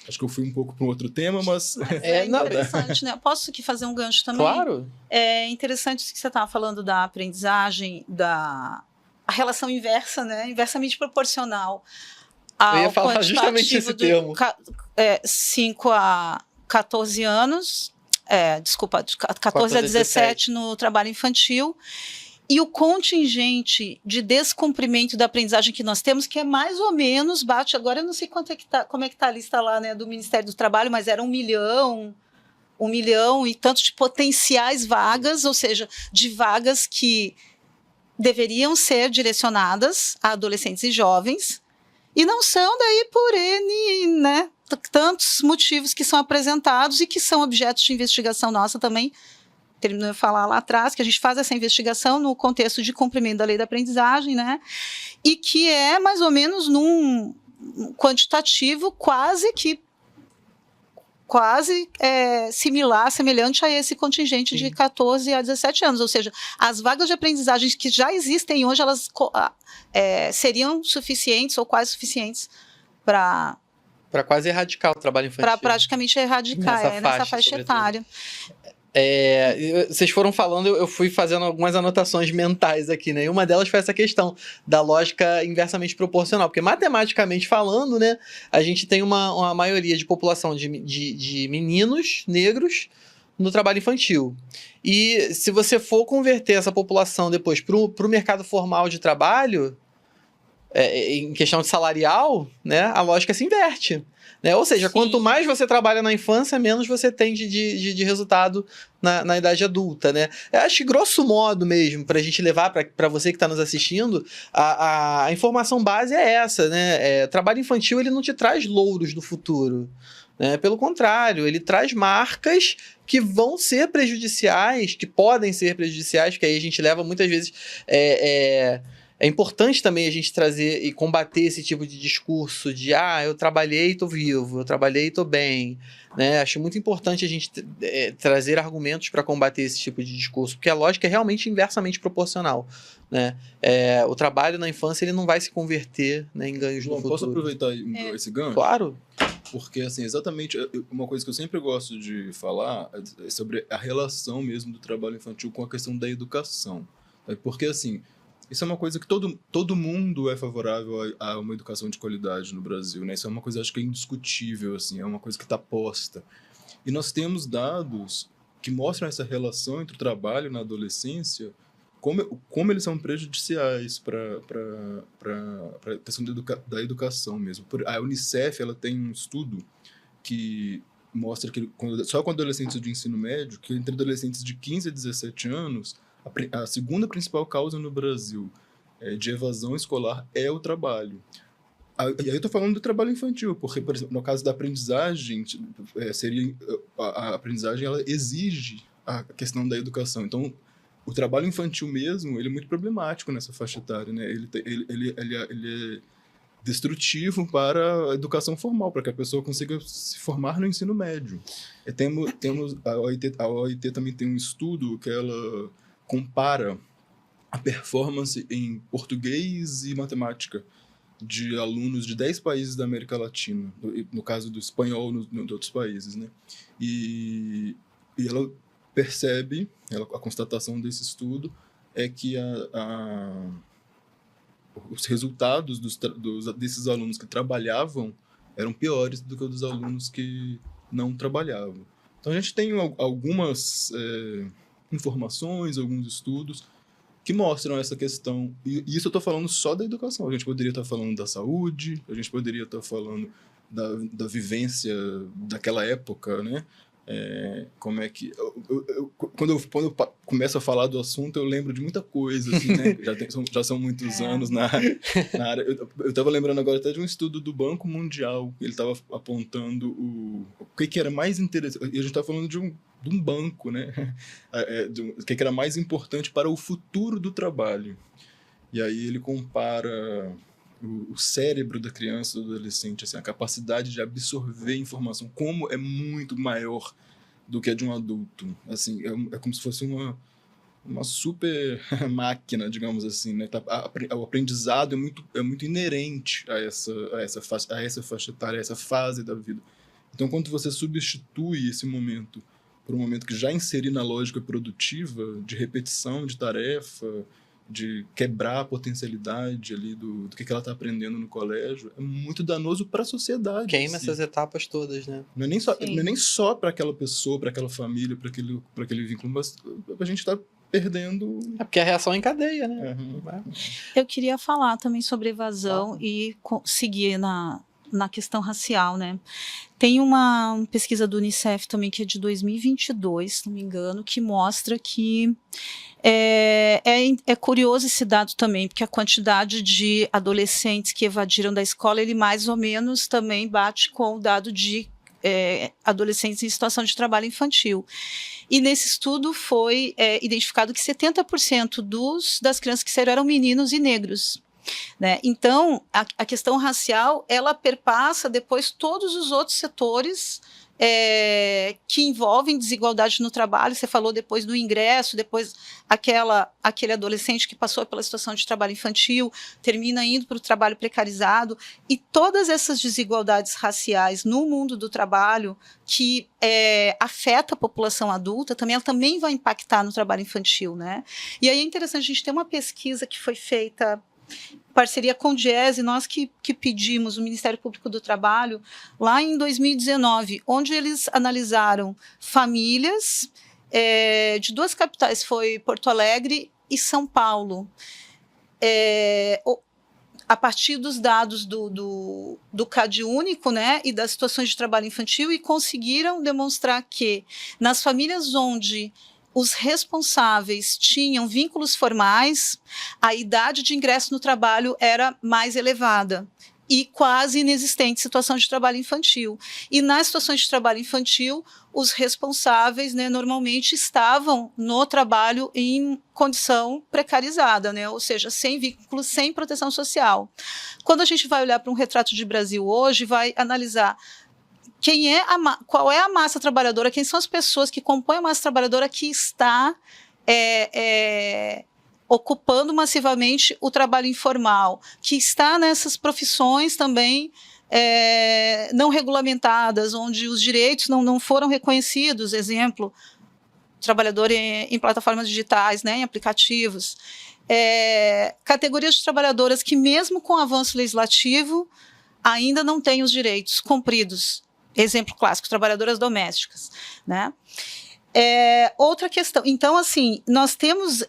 Acho que eu fui um pouco para um outro tema, mas... É interessante, né? Posso aqui fazer um gancho também? Claro. É interessante que você estava falando da aprendizagem, a relação inversa, né? Inversamente proporcional ao eu ia falar justamente esse termo. 5 a 14 anos, de 14 a 17 no trabalho infantil, e o contingente de descumprimento da aprendizagem que nós temos, que é mais ou menos, bate, agora eu não sei como é que está a lista lá, né, do Ministério do Trabalho, mas era 1 milhão e tanto de potenciais vagas, ou seja, de vagas que deveriam ser direcionadas a adolescentes e jovens, e não são daí por N, né, tantos motivos que são apresentados e que são objetos de investigação nossa também. Terminou de falar lá atrás, que a gente faz essa investigação no contexto de cumprimento da lei da aprendizagem, né? E que é mais ou menos num quantitativo quase semelhante a esse contingente de 14 a 17 anos. Ou seja, as vagas de aprendizagem que já existem hoje, elas seriam suficientes ou quase suficientes para quase erradicar o trabalho infantil. Para praticamente erradicar nessa faixa etária. Vocês foram falando, eu fui fazendo algumas anotações mentais aqui, né? E uma delas foi essa questão da lógica inversamente proporcional, porque matematicamente falando, né, a gente tem uma maioria de população de meninos negros no trabalho infantil. E se você for converter essa população depois para o mercado formal de trabalho, em questão de salarial, né, a lógica se inverte. Né? Ou seja, Sim. quanto mais você trabalha na infância, menos você tem de resultado na idade adulta. Né? Eu acho que, grosso modo mesmo, para a gente levar para você que está nos assistindo, a informação base é essa. Né? Trabalho infantil ele não te traz louros do futuro. Né? Pelo contrário, ele traz marcas que vão ser prejudiciais, que podem ser prejudiciais, porque aí a gente leva muitas vezes... É importante também a gente trazer e combater esse tipo de discurso de eu trabalhei e tô vivo, eu trabalhei e tô bem. Né? Acho muito importante a gente trazer argumentos para combater esse tipo de discurso, porque a lógica é realmente inversamente proporcional. Né? O trabalho na infância ele não vai se converter, né, em ganhos no futuro. Posso aproveitar esse gancho? Claro. Porque, assim, exatamente, uma coisa que eu sempre gosto de falar é sobre a relação mesmo do trabalho infantil com a questão da educação. Porque, assim, isso é uma coisa que todo mundo é favorável a uma educação de qualidade no Brasil, né? Isso é uma coisa, acho que é indiscutível, assim, é uma coisa que está posta. E nós temos dados que mostram essa relação entre o trabalho na adolescência, como eles são prejudiciais para a questão da educação mesmo. A Unicef ela tem um estudo que mostra que só com adolescentes de ensino médio, que entre adolescentes de 15 a 17 anos, a segunda principal causa no Brasil de evasão escolar é o trabalho. E aí eu estou falando do trabalho infantil, porque, por exemplo, no caso da aprendizagem, a aprendizagem ela exige a questão da educação. Então, o trabalho infantil mesmo, ele é muito problemático nessa faixa etária, né? Ele é destrutivo para a educação formal, para que a pessoa consiga se formar no ensino médio. Temos a OIT também tem um estudo que ela compara a performance em português e matemática de alunos de 10 países da América Latina, no caso do espanhol, de outros países, né? E ela percebe, a constatação desse estudo é que os resultados desses alunos que trabalhavam eram piores do que os dos alunos que não trabalhavam. Então a gente tem algumas informações, alguns estudos que mostram essa questão. E isso eu estou falando só da educação. A gente poderia estar falando da saúde, a gente poderia estar falando da vivência daquela época, né? Como é que... Quando eu começo a falar do assunto, eu lembro de muita coisa, assim, né? Já são muitos anos na área. Eu estava lembrando agora até de um estudo do Banco Mundial. Ele estava apontando o que era mais interessante. E a gente está falando de um banco, né? O que era mais importante para o futuro do trabalho. E aí ele compara o cérebro da criança, do adolescente, assim, a capacidade de absorver informação, como é muito maior do que a de um adulto. Assim, é como se fosse uma super máquina, digamos assim, né? O aprendizado é muito inerente a essa faixa etária, a essa fase da vida. Então, quando você substitui esse momento por um momento que já inseri na lógica produtiva, de repetição de tarefa, de quebrar a potencialidade ali do que ela está aprendendo no colégio, é muito danoso para a sociedade. Queima essas etapas todas, né? Não é nem só para aquela pessoa, para aquela família, para aquele vínculo, mas a gente está perdendo... porque a reação é em cadeia, né? Uhum. Eu queria falar também sobre evasão e seguir na questão racial, né? Tem uma pesquisa do Unicef também, que é de 2022, se não me engano, que mostra que é curioso esse dado também, porque a quantidade de adolescentes que evadiram da escola, ele mais ou menos também bate com o dado de adolescentes em situação de trabalho infantil. E nesse estudo foi identificado que 70% das crianças que saíram eram meninos e negros. Né? Então, a questão racial, ela perpassa depois todos os outros setores que envolvem desigualdade no trabalho. Você falou depois do ingresso, depois aquele adolescente que passou pela situação de trabalho infantil, termina indo para o trabalho precarizado, e todas essas desigualdades raciais no mundo do trabalho que afeta a população adulta, ela também vai impactar no trabalho infantil. Né? E aí é interessante, a gente tem uma pesquisa que foi feita parceria com o Diese, nós que pedimos, o Ministério Público do Trabalho, lá em 2019, onde eles analisaram famílias de duas capitais, foi Porto Alegre e São Paulo. a partir dos dados do CAD único, né, e das situações de trabalho infantil, e conseguiram demonstrar que nas famílias onde os responsáveis tinham vínculos formais, a idade de ingresso no trabalho era mais elevada e quase inexistente situação de trabalho infantil. E nas situações de trabalho infantil, os responsáveis, né, normalmente estavam no trabalho em condição precarizada, né, ou seja, sem vínculo, sem proteção social. Quando a gente vai olhar para um retrato de Brasil hoje, vai analisar qual é a massa trabalhadora, quem são as pessoas que compõem a massa trabalhadora que está ocupando massivamente o trabalho informal, que está nessas profissões também não regulamentadas, onde os direitos não foram reconhecidos, exemplo, trabalhador em plataformas digitais, né, em aplicativos, categorias de trabalhadoras que mesmo com o avanço legislativo ainda não têm os direitos cumpridos. Exemplo clássico, trabalhadoras domésticas, né? Outra questão, então, assim, nós temos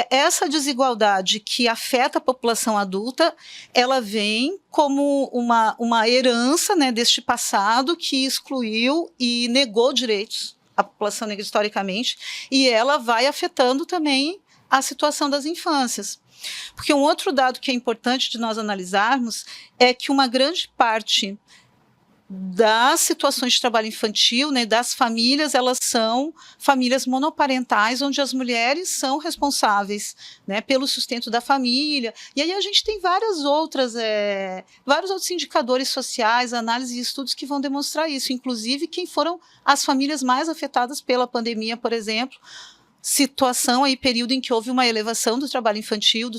essa desigualdade que afeta a população adulta, ela vem como uma herança, né, deste passado que excluiu e negou direitos à população negra historicamente, e ela vai afetando também a situação das infâncias. Porque um outro dado que é importante de nós analisarmos é que uma grande parte das situações de trabalho infantil, né, das famílias, elas são famílias monoparentais, onde as mulheres são responsáveis, né, pelo sustento da família. E aí a gente tem vários outros indicadores sociais, análises e estudos que vão demonstrar isso, inclusive quem foram as famílias mais afetadas pela pandemia, por exemplo, situação aí, período em que houve uma elevação do trabalho infantil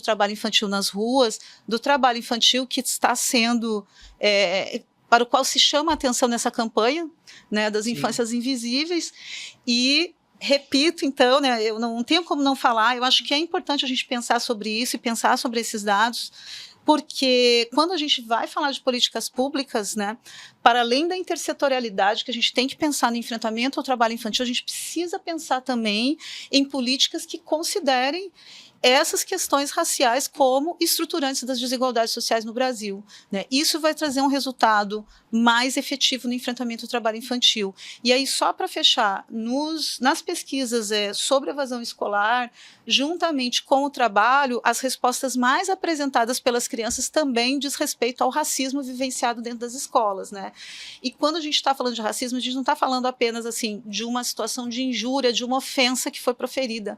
nas ruas, do trabalho infantil que está sendo para o qual se chama a atenção nessa campanha, né, das infâncias invisíveis. E repito, então, né, eu não tenho como não falar, eu acho que é importante a gente pensar sobre isso e pensar sobre esses dados, porque quando a gente vai falar de políticas públicas, né, para além da intersetorialidade que a gente tem que pensar no enfrentamento ao trabalho infantil, a gente precisa pensar também em políticas que considerem essas questões raciais como estruturantes das desigualdades sociais no Brasil, né? Isso vai trazer um resultado mais efetivo no enfrentamento ao trabalho infantil. E aí, só para fechar, nas pesquisas sobre evasão escolar, juntamente com o trabalho, as respostas mais apresentadas pelas crianças também diz respeito ao racismo vivenciado dentro das escolas, né? E quando a gente está falando de racismo, a gente não está falando apenas assim de uma situação de injúria, de uma ofensa que foi proferida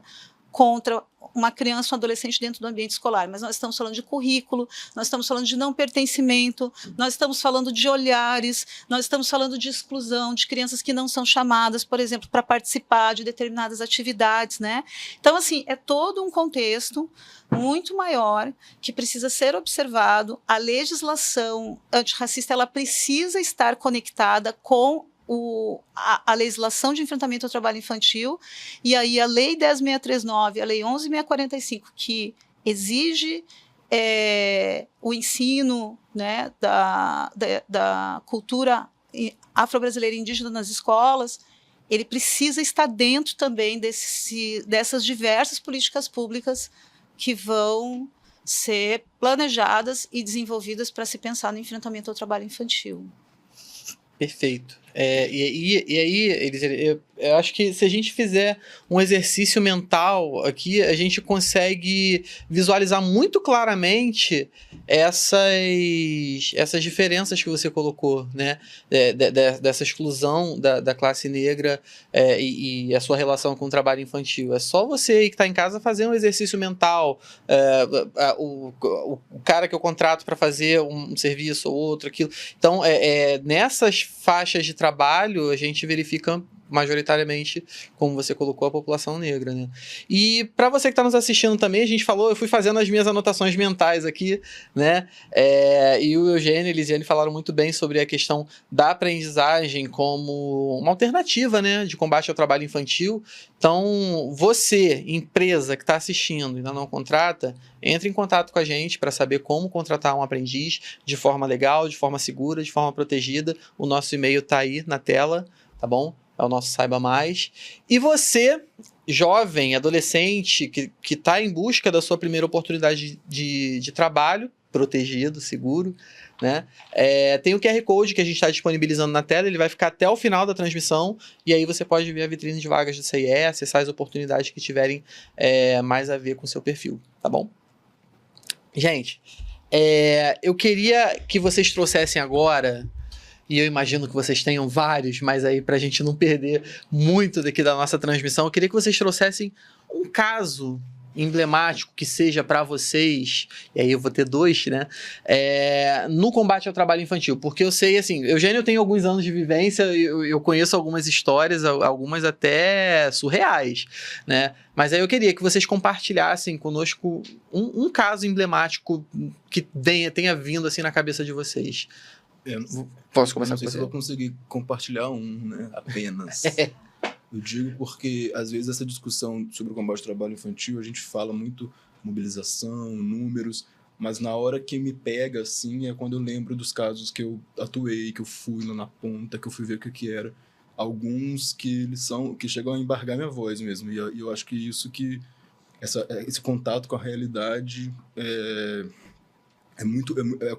contra uma criança ou um adolescente dentro do ambiente escolar, mas nós estamos falando de currículo, nós estamos falando de não pertencimento, nós estamos falando de olhares, nós estamos falando de exclusão, de crianças que não são chamadas, por exemplo, para participar de determinadas atividades, né? Então, assim, é todo um contexto muito maior que precisa ser observado. A legislação antirracista, ela precisa estar conectada com a legislação de enfrentamento ao trabalho infantil, e aí a Lei 10.639, a Lei 11.645, que exige o ensino, né, da cultura afro-brasileira e indígena nas escolas, ele precisa estar dentro também dessas diversas políticas públicas que vão ser planejadas e desenvolvidas para se pensar no enfrentamento ao trabalho infantil. Perfeito. E aí, eu acho que se a gente fizer um exercício mental aqui, a gente consegue visualizar muito claramente essas diferenças que você colocou, né? Dessa exclusão da classe negra e a sua relação com o trabalho infantil. É só você aí que está em casa fazer um exercício mental. O cara que eu contrato para fazer um serviço ou outro, aquilo. Então, nessas faixas de trabalho, a gente verifica majoritariamente, como você colocou, a população negra, né? E para você que está nos assistindo também, a gente falou, eu fui fazendo as minhas anotações mentais aqui, né? E o Eugênio e a Elisiane falaram muito bem sobre a questão da aprendizagem como uma alternativa, né, de combate ao trabalho infantil. Então, você, empresa que está assistindo e ainda não contrata, entre em contato com a gente para saber como contratar um aprendiz de forma legal, de forma segura, de forma protegida. O nosso e-mail está aí na tela, tá bom? É o nosso Saiba Mais. E você, jovem, adolescente, que está em busca da sua primeira oportunidade de trabalho, protegido, seguro, né? Tem o QR Code que a gente está disponibilizando na tela, ele vai ficar até o final da transmissão, e aí você pode ver a vitrine de vagas do CIE, acessar as oportunidades que tiverem mais a ver com o seu perfil, tá bom? Gente, eu queria que vocês trouxessem agora, e eu imagino que vocês tenham vários, mas aí pra gente não perder muito daqui da nossa transmissão, eu queria que vocês trouxessem um caso emblemático que seja para vocês, e aí eu vou ter 2, né, no combate ao trabalho infantil, porque eu sei, assim, Eugênio tem alguns anos de vivência, eu conheço algumas histórias, algumas até surreais, né, mas aí eu queria que vocês compartilhassem conosco um caso emblemático que tenha vindo assim na cabeça de vocês. Posso começar com você? Não sei se eu vou conseguir compartilhar né, apenas. Eu digo porque, às vezes, essa discussão sobre o combate ao trabalho infantil, a gente fala muito mobilização, números, mas na hora que me pega, assim, é quando eu lembro dos casos que eu atuei, que eu fui lá na ponta, que eu fui ver o que era. Alguns que chegam a embargar minha voz mesmo. E eu acho que esse contato com a realidade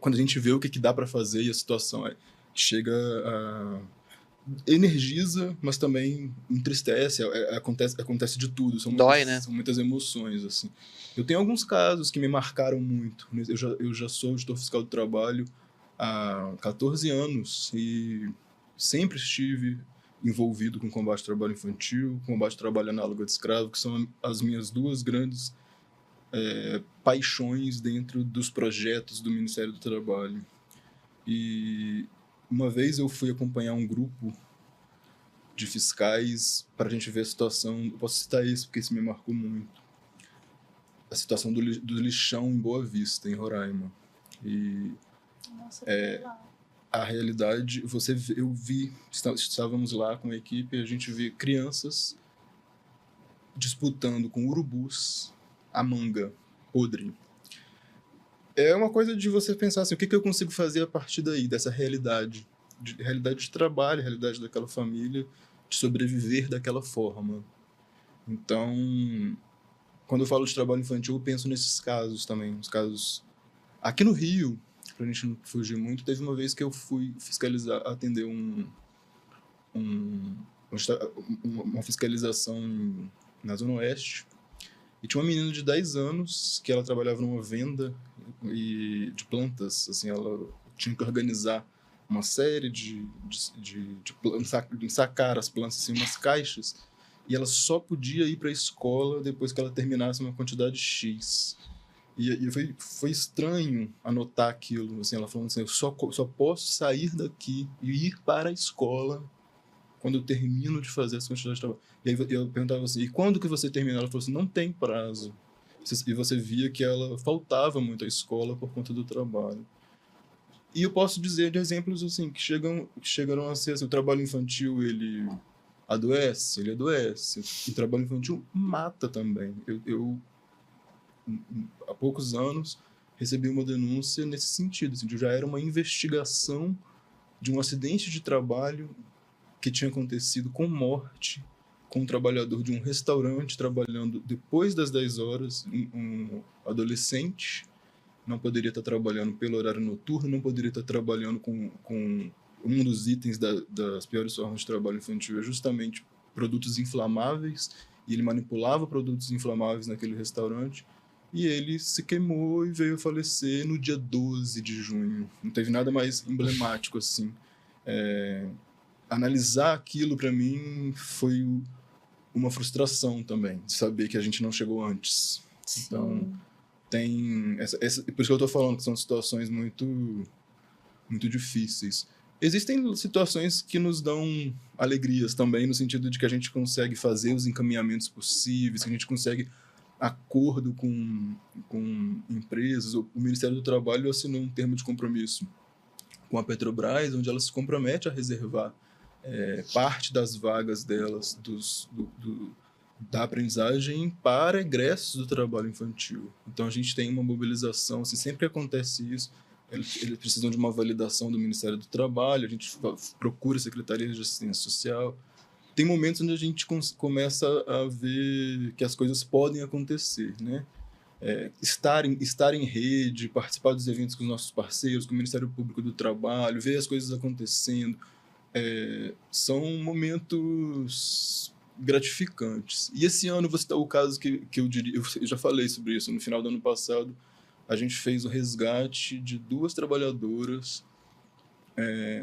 quando a gente vê o que dá para fazer e a situação chega a energiza, mas também entristece, acontece de tudo. Dói, né? São muitas emoções, assim. Eu tenho alguns casos que me marcaram muito. Eu já sou auditor fiscal do trabalho há 14 anos e sempre estive envolvido com combate ao trabalho infantil, combate ao trabalho análogo de escravo, que são as minhas 2 grandes paixões dentro dos projetos do Ministério do Trabalho. E uma vez eu fui acompanhar um grupo de fiscais para a gente ver a situação. Eu posso citar isso porque isso me marcou muito. A situação do lixão em Boa Vista, em Roraima. E Nossa, a realidade, estávamos lá com a equipe e a gente vê crianças disputando com urubus a manga podre. É uma coisa de você pensar assim, o que eu consigo fazer a partir daí, dessa realidade de trabalho, realidade daquela família, de sobreviver daquela forma. Então, quando eu falo de trabalho infantil, eu penso nesses casos também, os casos aqui no Rio, pra gente não fugir muito. Teve uma vez que eu fui atender uma fiscalização na Zona Oeste, e tinha uma menina de 10 anos que ela trabalhava numa venda de plantas. Assim, ela tinha que organizar uma série de sacar as plantas em umas caixas, e ela só podia ir para a escola depois que ela terminasse uma quantidade X. E foi estranho anotar aquilo. Assim, ela falando assim, eu só posso sair daqui e ir para a escola quando eu termino de fazer essa quantidade de trabalho. E aí eu perguntava assim, e quando que você termina? Ela falou assim, não tem prazo. E você via que ela faltava muito à escola por conta do trabalho. E eu posso dizer de exemplos assim, que chegaram a ser assim, o trabalho infantil, ele adoece. O trabalho infantil mata também. Eu há poucos anos, recebi uma denúncia nesse sentido. Assim, já era uma investigação de um acidente de trabalho que tinha acontecido com morte, com um trabalhador de um restaurante trabalhando depois das 10 horas, um adolescente, não poderia estar trabalhando pelo horário noturno, não poderia estar trabalhando com um dos itens das piores formas de trabalho infantil, é justamente produtos inflamáveis, e ele manipulava produtos inflamáveis naquele restaurante, e ele se queimou e veio a falecer no dia 12 de junho. Não teve nada mais emblemático assim. Analisar aquilo para mim foi uma frustração também, de saber que a gente não chegou antes. Sim. Então, por isso que eu estou falando que são situações muito, muito difíceis. Existem situações que nos dão alegrias também, no sentido de que a gente consegue fazer os encaminhamentos possíveis, que a gente consegue acordo com empresas. O Ministério do Trabalho assinou um termo de compromisso com a Petrobras, onde ela se compromete a reservar parte das vagas delas da aprendizagem para egressos do trabalho infantil. Então a gente tem uma mobilização, assim, sempre que acontece isso, eles precisam de uma validação do Ministério do Trabalho, a gente procura secretarias de assistência social. Tem momentos onde a gente começa a ver que as coisas podem acontecer, né? estar em rede, participar dos eventos com os nossos parceiros, com o Ministério Público do Trabalho, ver as coisas acontecendo, são momentos gratificantes. E esse ano você está o caso que eu diria, eu já falei sobre isso no final do ano passado, a gente fez o resgate de 2 trabalhadoras,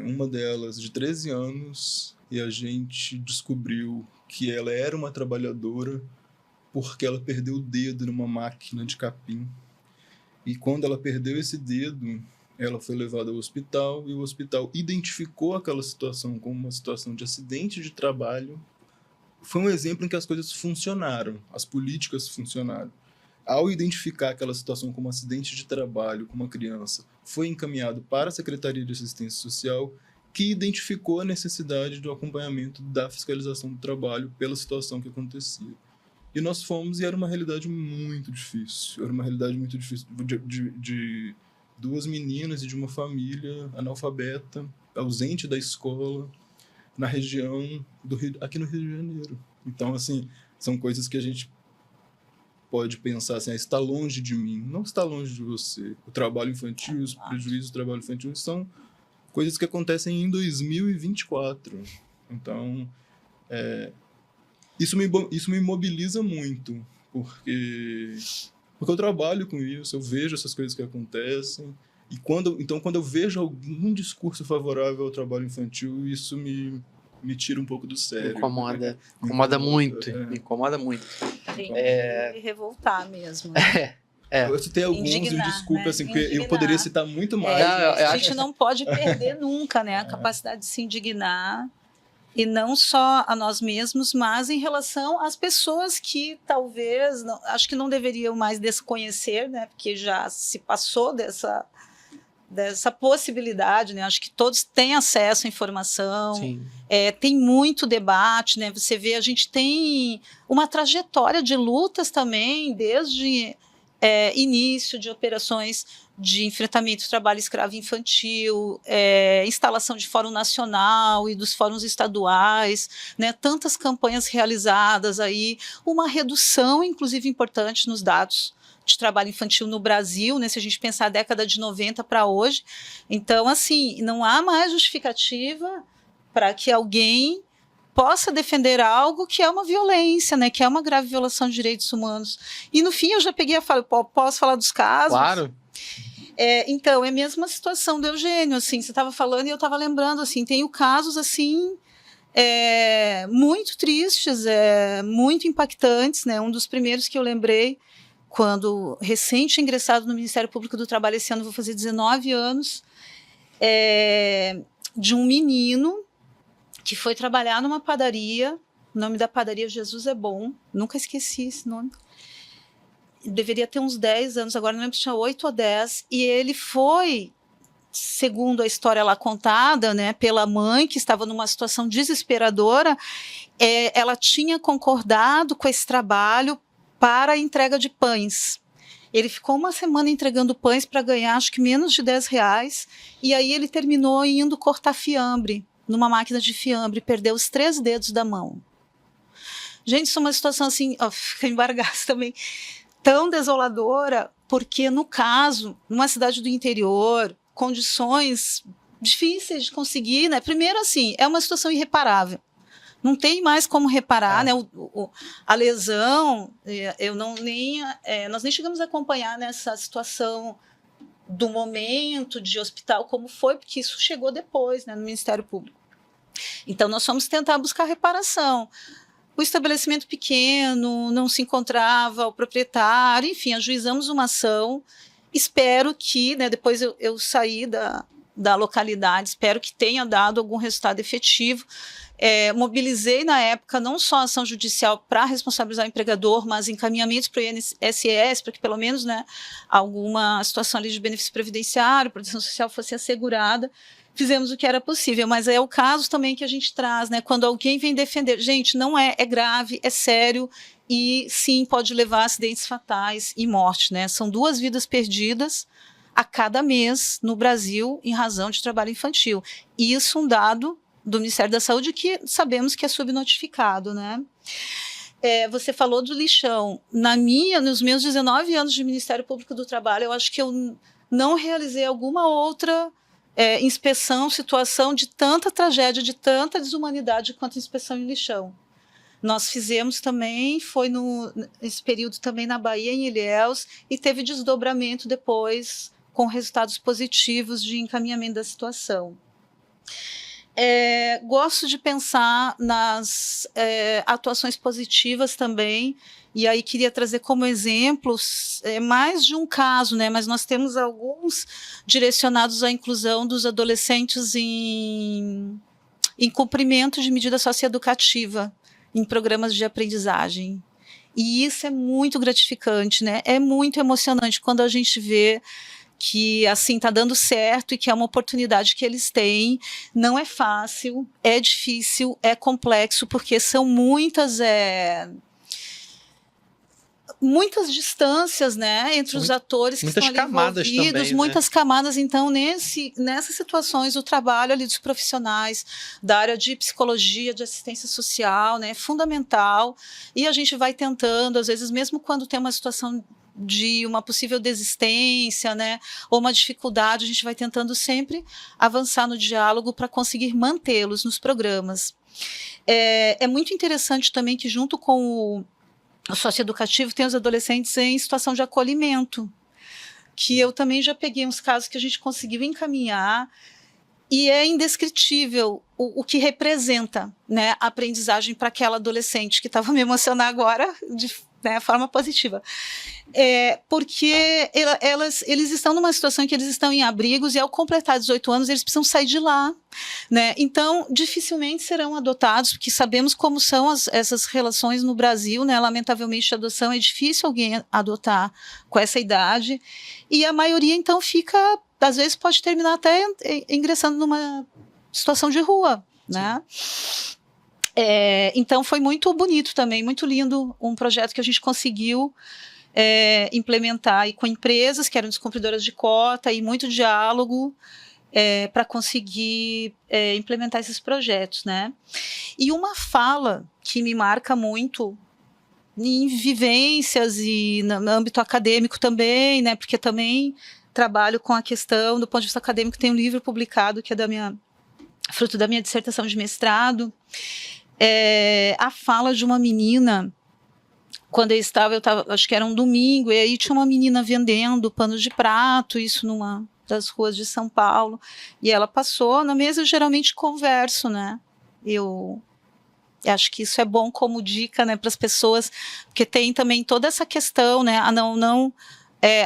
uma delas de 13 anos, e a gente descobriu que ela era uma trabalhadora porque ela perdeu o dedo numa máquina de capim. E quando ela perdeu esse dedo, ela foi levada ao hospital, e o hospital identificou aquela situação como uma situação de acidente de trabalho. Foi um exemplo em que as coisas funcionaram, as políticas funcionaram. Ao identificar aquela situação como acidente de trabalho com uma criança, foi encaminhado para a Secretaria de Assistência Social, que identificou a necessidade do acompanhamento da fiscalização do trabalho pela situação que acontecia. E nós fomos, e era uma realidade muito difícil. Era uma realidade muito difícil de 2 meninas e de uma família analfabeta, ausente da escola, na região aqui no Rio de Janeiro. Então, assim, são coisas que a gente pode pensar assim, está longe de mim, não está longe de você. O trabalho infantil, os prejuízos do trabalho infantil são coisas que acontecem em 2024. Então, isso me mobiliza muito, porque eu trabalho com isso, eu vejo essas coisas que acontecem, e quando eu vejo algum discurso favorável ao trabalho infantil, isso me tira um pouco do sério. Incomoda muito, me incomoda muito. Tem que revoltar mesmo. Eu citei alguns, Indignar, e desculpa, né? assim, porque eu poderia citar muito mais. A gente não pode perder nunca, né, a capacidade de se indignar, e não só a nós mesmos, mas em relação às pessoas que talvez, acho que não deveriam mais desconhecer, né, porque já se passou dessa possibilidade, né? Acho que todos têm acesso à informação. Sim. Tem muito debate, né? Você vê, a gente tem uma trajetória de lutas também, desde início de operações de enfrentamento do trabalho escravo infantil, instalação de fórum nacional e dos fóruns estaduais, né? Tantas campanhas realizadas aí, uma redução, inclusive, importante nos dados de trabalho infantil no Brasil, né, se a gente pensar a década de 90 para hoje. Então, assim, não há mais justificativa para que alguém possa defender algo que é uma violência, né, que é uma grave violação de direitos humanos. E, no fim, eu já peguei a fala, posso falar dos casos? Claro. Então, é a mesma situação do Eugênio, assim, você estava falando e eu estava lembrando, assim, tenho casos, assim, muito tristes, muito impactantes, né, um dos primeiros que eu lembrei, quando recente ingressado no Ministério Público do Trabalho, esse ano vou fazer 19 anos, de um menino que foi trabalhar numa padaria, o nome da padaria Jesus é Bom, nunca esqueci esse nome, deveria ter uns 10 anos, agora não lembro se tinha 8 ou 10, e ele foi, segundo a história lá contada, né, pela mãe, que estava numa situação desesperadora, ela tinha concordado com esse trabalho para a entrega de pães. Ele ficou uma semana entregando pães para ganhar, acho que menos de R$10, e aí ele terminou indo cortar fiambre, numa máquina de fiambre, perdeu os 3 dedos da mão. Gente, isso é uma situação assim, fica embargada também, tão desoladora, porque no caso, numa cidade do interior, condições difíceis de conseguir, né? Primeiro, assim, é uma situação irreparável. Não tem mais como reparar, né? A lesão, nós nem chegamos a acompanhar nessa situação do momento de hospital, como foi, porque isso chegou depois, né, no Ministério Público. Então, nós fomos tentar buscar reparação. O estabelecimento pequeno, não se encontrava o proprietário, enfim, ajuizamos uma ação. Espero que, né, depois eu saí da localidade, espero que tenha dado algum resultado efetivo. Mobilizei na época não só a ação judicial para responsabilizar o empregador, mas encaminhamentos para o INSS, para que pelo menos, né, alguma situação ali de benefício previdenciário, proteção social fosse assegurada. Fizemos o que era possível, mas é o caso também que a gente traz, né, quando alguém vem defender. Gente, não é grave, é sério, e sim, pode levar a acidentes fatais e morte, né? São 2 vidas perdidas a cada mês no Brasil em razão de trabalho infantil. Isso um dado do Ministério da Saúde que sabemos que é subnotificado, né? Você falou do lixão. Nos meus 19 anos de Ministério Público do Trabalho, eu acho que eu não realizei alguma outra inspeção, situação de tanta tragédia, de tanta desumanidade quanto a inspeção em lixão. Nós fizemos também, foi nesse período também na Bahia, em Ilhéus, e teve desdobramento depois, com resultados positivos de encaminhamento da situação. Gosto de pensar nas atuações positivas também, e aí queria trazer como exemplos mais de um caso, né? Mas nós temos alguns direcionados à inclusão dos adolescentes em cumprimento de medida socioeducativa em programas de aprendizagem. E isso é muito gratificante, né? É muito emocionante quando a gente vê que assim está dando certo e que é uma oportunidade que eles têm. Não é fácil, é difícil, é complexo, porque são muitas distâncias, né, entre os atores que estão ali envolvidos, também, muitas né? camadas. Então, nessas situações, o trabalho ali dos profissionais da área de psicologia, de assistência social, né, é fundamental. E a gente vai tentando, às vezes, mesmo quando tem uma situação de uma possível desistência, né, ou uma dificuldade, a gente vai tentando sempre avançar no diálogo para conseguir mantê-los nos programas. É muito interessante também que, junto com o socioeducativo, tem os adolescentes em situação de acolhimento, que eu também já peguei uns casos que a gente conseguiu encaminhar, e é indescritível o que representa, né, a aprendizagem para aquela adolescente, que estava me emocionando agora de forma positiva. Porque eles estão numa situação em que eles estão em abrigos, e ao completar 18 anos eles precisam sair de lá, né? Então dificilmente serão adotados, porque sabemos como são essas relações no Brasil, né? Lamentavelmente a adoção é difícil alguém adotar com essa idade, e a maioria então fica, às vezes pode terminar até ingressando numa situação de rua, né? Então foi muito bonito também, muito lindo, um projeto que a gente conseguiu implementar e com empresas que eram descumpridoras de cota, e muito diálogo para conseguir implementar esses projetos, né? E uma fala que me marca muito em vivências e no âmbito acadêmico também, né? Porque também trabalho com a questão do ponto de vista acadêmico. Tem um livro publicado que é fruto da minha dissertação de mestrado, a fala de uma menina. Quando eu estava, acho que era um domingo, e aí tinha uma menina vendendo pano de prato, isso numa das ruas de São Paulo, e ela passou na mesa. Eu geralmente converso, né? Eu acho que isso é bom como dica, né, para as pessoas, porque tem também toda essa questão, né, a não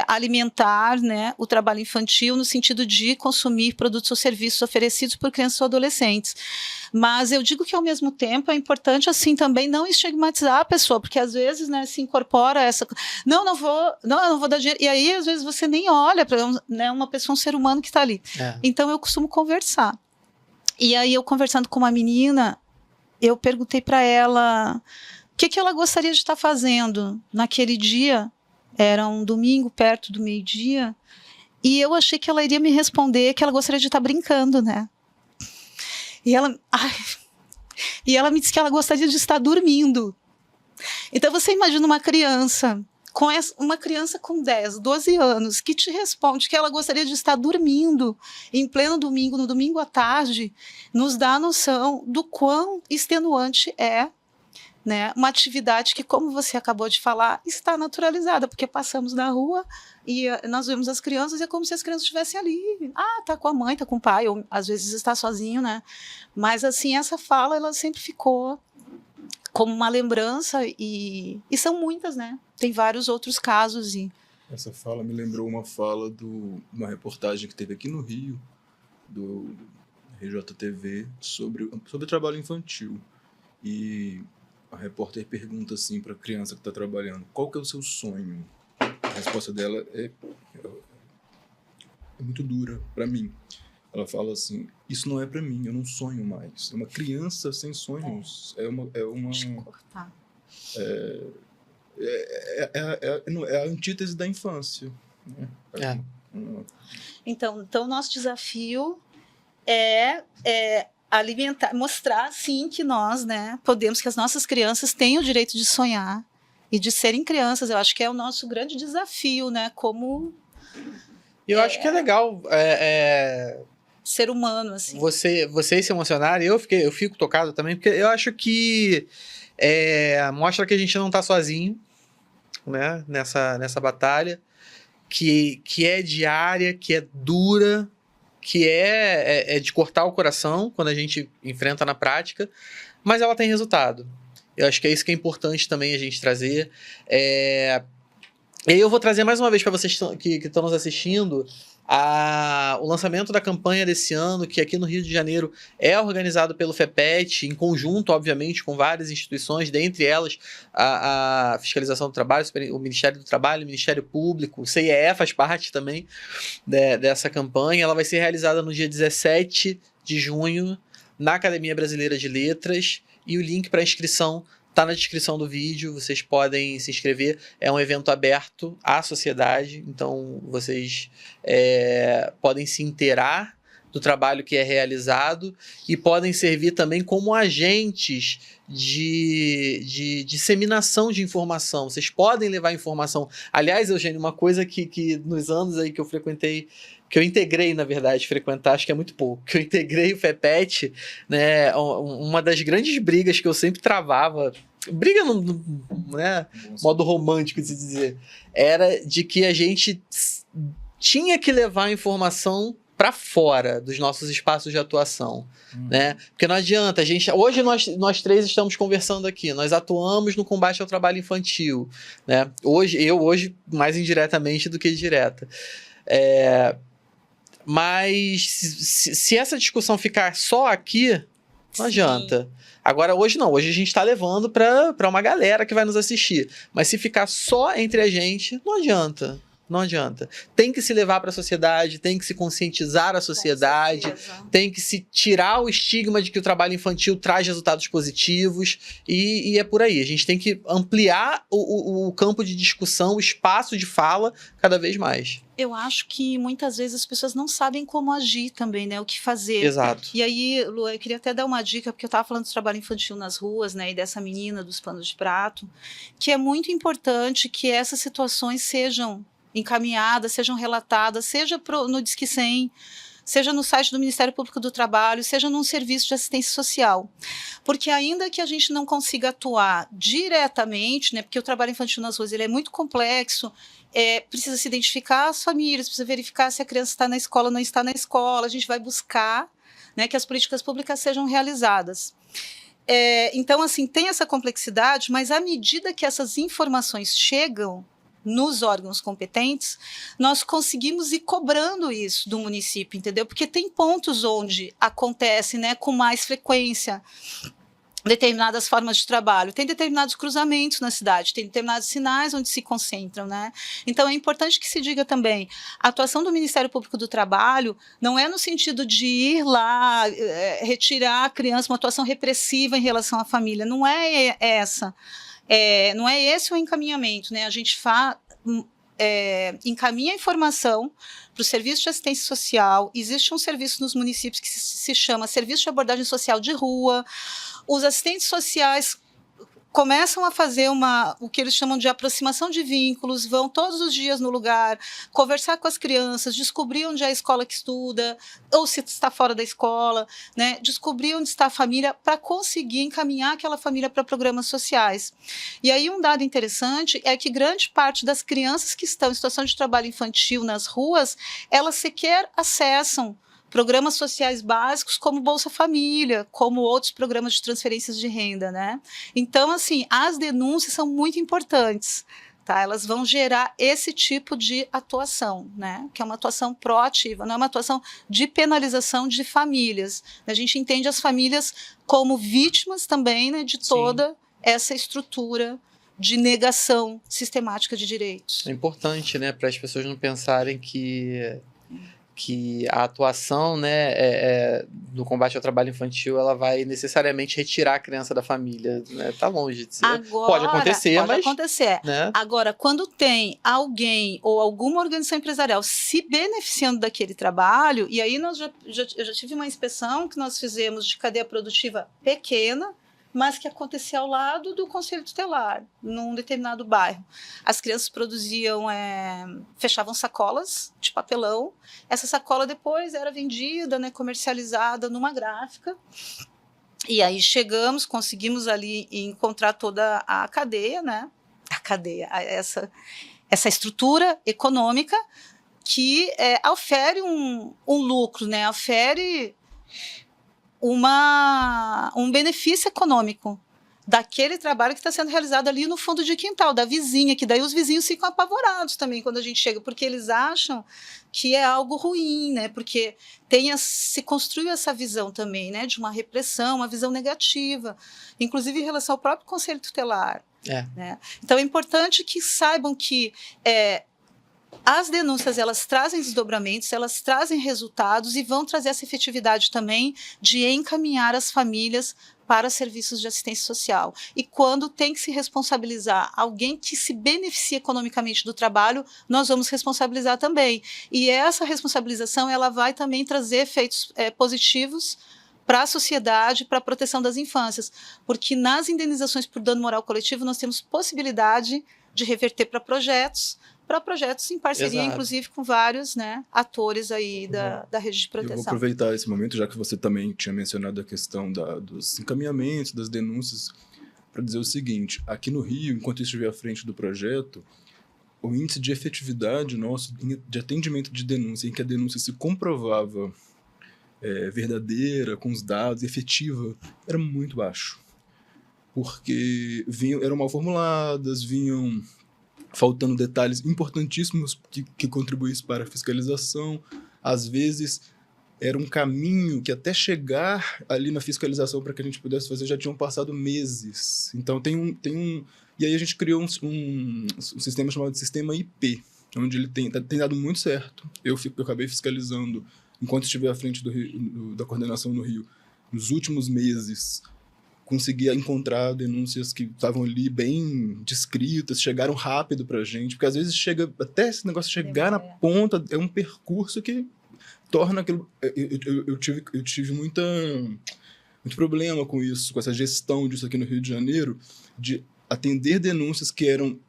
alimentar, né, o trabalho infantil no sentido de consumir produtos ou serviços oferecidos por crianças ou adolescentes. Mas eu digo que, ao mesmo tempo, é importante, assim, também não estigmatizar a pessoa, porque às vezes, né, se incorpora essa... eu não vou dar dinheiro. E aí, às vezes, você nem olha para, né, uma pessoa, um ser humano que está ali. Então, eu costumo conversar. E aí, eu conversando com uma menina, eu perguntei para ela o que ela gostaria de estar fazendo naquele dia. Era um domingo, perto do meio-dia, e eu achei que ela iria me responder que ela gostaria de estar brincando, né? E ela me disse que ela gostaria de estar dormindo. Então você imagina uma criança com 10, 12 anos, que te responde que ela gostaria de estar dormindo em pleno domingo, no domingo à tarde, nos dá a noção do quão extenuante é, né, uma atividade que, como você acabou de falar, está naturalizada, porque passamos na rua e nós vemos as crianças, e é como se as crianças estivessem ali. Tá com a mãe, tá com o pai, ou às vezes está sozinho, né? Mas, assim, essa fala, ela sempre ficou como uma lembrança, e são muitas, né? Tem vários outros casos. Essa fala me lembrou uma fala de uma reportagem que teve aqui no Rio, do RJTV, sobre trabalho infantil. E a repórter pergunta assim para a criança que está trabalhando: qual que é o seu sonho? A resposta dela é muito dura para mim. Ela fala assim: isso não é para mim, eu não sonho mais. É uma criança sem sonhos. Deixa eu cortar. É a antítese da infância, né? Então, o nosso desafio é alimentar, mostrar, sim, que nós, né, podemos, que as nossas crianças têm o direito de sonhar e de serem crianças. Eu acho que é o nosso grande desafio, né, como Eu acho que é legal ser humano, assim. vocês se emocionarem. Eu fico tocado também, porque eu acho que mostra que a gente não tá sozinho, né, nessa batalha, que é diária, que é dura, que é de cortar o coração quando a gente enfrenta na prática, mas ela tem resultado. Eu acho que é isso que é importante também a gente trazer. E aí eu vou trazer mais uma vez para vocês que estão nos assistindo o lançamento da campanha desse ano, que aqui no Rio de Janeiro é organizado pelo FEPET, em conjunto, obviamente, com várias instituições, dentre elas a Fiscalização do Trabalho, o Ministério do Trabalho, o Ministério Público, o CIEE faz parte também dessa campanha. Ela vai ser realizada no dia 17 de junho, na Academia Brasileira de Letras, e o link para inscrição está na descrição do vídeo, vocês podem se inscrever. É um evento aberto à sociedade, então vocês podem se inteirar do trabalho que é realizado e podem servir também como agentes de disseminação de informação. Vocês podem levar informação. Aliás, Eugênio, uma coisa que nos anos aí que eu frequentei, que eu integrei, na verdade, frequentar, acho que é muito pouco, que eu integrei o FEPET, né, uma das grandes brigas que eu sempre travava, briga no né, modo romântico de se dizer, era de que a gente tinha que levar a informação para fora dos nossos espaços de atuação, né? Porque não adianta, hoje nós três estamos conversando aqui, nós atuamos no combate ao trabalho infantil, né? Hoje mais indiretamente do que direta. Mas se essa discussão ficar só aqui, não adianta. Agora, hoje não. Hoje a gente está levando para uma galera que vai nos assistir. Mas se ficar só entre a gente, não adianta. Não adianta. Tem que se levar para a sociedade, tem que se conscientizar a sociedade, tem que se tirar o estigma de que o trabalho infantil traz resultados positivos e é por aí. A gente tem que ampliar o campo de discussão, o espaço de fala cada vez mais. Eu acho que muitas vezes as pessoas não sabem como agir também, né? O que fazer. Exato. E aí, Lu, eu queria até dar uma dica, porque eu estava falando do trabalho infantil nas ruas, né? E dessa menina dos panos de prato, que é muito importante que essas situações sejam encaminhadas, sejam relatadas, seja no Disque 100, seja no site do Ministério Público do Trabalho, seja num serviço de assistência social. Porque ainda que a gente não consiga atuar diretamente, né, porque o trabalho infantil nas ruas ele é muito complexo, precisa se identificar as famílias, precisa verificar se a criança está na escola ou não está na escola, a gente vai buscar, né, que as políticas públicas sejam realizadas. Então, assim, tem essa complexidade, mas à medida que essas informações chegam nos órgãos competentes, nós conseguimos ir cobrando isso do município, entendeu? Porque tem pontos onde acontece, né, com mais frequência determinadas formas de trabalho, tem determinados cruzamentos na cidade, tem determinados sinais onde se concentram, né? Então é importante que se diga também, a atuação do Ministério Público do Trabalho não é no sentido de ir lá, retirar a criança, uma atuação repressiva em relação à família, não é essa. Não é esse o encaminhamento, né? A gente encaminha a informação para o Serviço de Assistência Social. Existe um serviço nos municípios que se chama Serviço de Abordagem Social de Rua. Os assistentes sociais começam a fazer o que eles chamam de aproximação de vínculos, vão todos os dias no lugar, conversar com as crianças, descobrir onde é a escola que estuda, ou se está fora da escola, né? Descobrir onde está a família para conseguir encaminhar aquela família para programas sociais. E aí um dado interessante é que grande parte das crianças que estão em situação de trabalho infantil nas ruas, elas sequer acessam programas sociais básicos como Bolsa Família, como outros programas de transferências de renda, né? Então, assim, as denúncias são muito importantes, tá? Elas vão gerar esse tipo de atuação, né? Que é uma atuação proativa, não é uma atuação de penalização de famílias. A gente entende as famílias como vítimas também, né, de toda essa estrutura de negação sistemática de direitos. É importante, né, para as pessoas não pensarem que que a atuação, né, no combate ao trabalho infantil, ela vai necessariamente retirar a criança da família, né? Tá longe de ser. Agora, Pode acontecer, pode mas... acontecer. Né? Agora, quando tem alguém ou alguma organização empresarial se beneficiando daquele trabalho, e aí eu já tive uma inspeção que nós fizemos de cadeia produtiva pequena, mas que acontecia ao lado do Conselho Tutelar, num determinado bairro. As crianças produziam, fechavam sacolas de papelão. Essa sacola depois era vendida, né, comercializada numa gráfica. E aí conseguimos ali encontrar toda a cadeia, né? A cadeia, essa estrutura econômica que ofere um lucro, né? Ofere um benefício econômico daquele trabalho que está sendo realizado ali no fundo de quintal, da vizinha, que daí os vizinhos ficam apavorados também quando a gente chega, porque eles acham que é algo ruim, né? Porque se construiu essa visão também, né? De uma repressão, uma visão negativa, inclusive em relação ao próprio Conselho Tutelar. Né? Então é importante que saibam que as denúncias, elas trazem desdobramentos, elas trazem resultados e vão trazer essa efetividade também de encaminhar as famílias para serviços de assistência social. E quando tem que se responsabilizar alguém que se beneficia economicamente do trabalho, nós vamos responsabilizar também. E essa responsabilização, ela vai também trazer efeitos positivos para a sociedade, para a proteção das infâncias. Porque nas indenizações por dano moral coletivo, nós temos possibilidade de reverter para projetos em parceria, Exato. Inclusive com vários, né, atores aí da rede de proteção. Eu vou aproveitar esse momento, já que você também tinha mencionado a questão dos encaminhamentos, das denúncias, para dizer o seguinte: aqui no Rio, enquanto eu estive à frente do projeto, o índice de efetividade nosso de atendimento de denúncia, em que a denúncia se comprovava verdadeira, com os dados, efetiva, era muito baixo. Porque eram mal formuladas, vinham faltando detalhes importantíssimos que contribuíssem para a fiscalização. Às vezes, era um caminho que até chegar ali na fiscalização para que a gente pudesse fazer, já tinham passado meses. Então, e aí a gente criou um sistema chamado de Sistema IP, onde ele tem dado muito certo. Eu acabei fiscalizando, enquanto estive à frente da coordenação no Rio, nos últimos meses, conseguia encontrar denúncias que estavam ali bem descritas, chegaram rápido para a gente, porque às vezes até esse negócio chegar na ponta, é um percurso que torna aquilo... Eu tive muito problema com isso, com essa gestão disso aqui no Rio de Janeiro, de atender denúncias que eram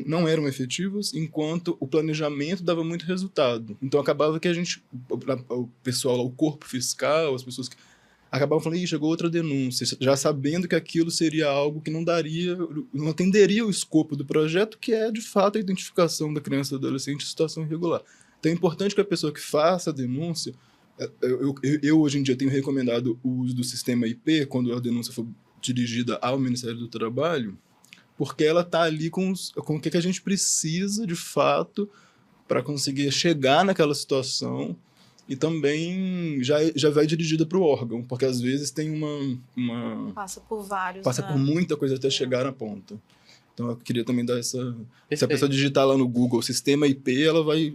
não eram efetivas, enquanto o planejamento dava muito resultado. Então acabava que o pessoal lá, o corpo fiscal, as pessoas que acabavam falando: chegou outra denúncia, já sabendo que aquilo seria algo que não atenderia o escopo do projeto, que é, de fato, a identificação da criança e do adolescente em situação irregular. Então é importante que a pessoa que faça a denúncia... Eu hoje em dia tenho recomendado o uso do sistema IP, quando a denúncia for dirigida ao Ministério do Trabalho, porque ela está ali com o que a gente precisa, de fato, para conseguir chegar naquela situação. E também já vai dirigida para o órgão, porque às vezes tem Passa por vários. Passa por muita coisa até chegar na ponta. Então eu queria também dar essa... Perfeito. Se a pessoa digitar lá no Google Sistema IP, ela vai...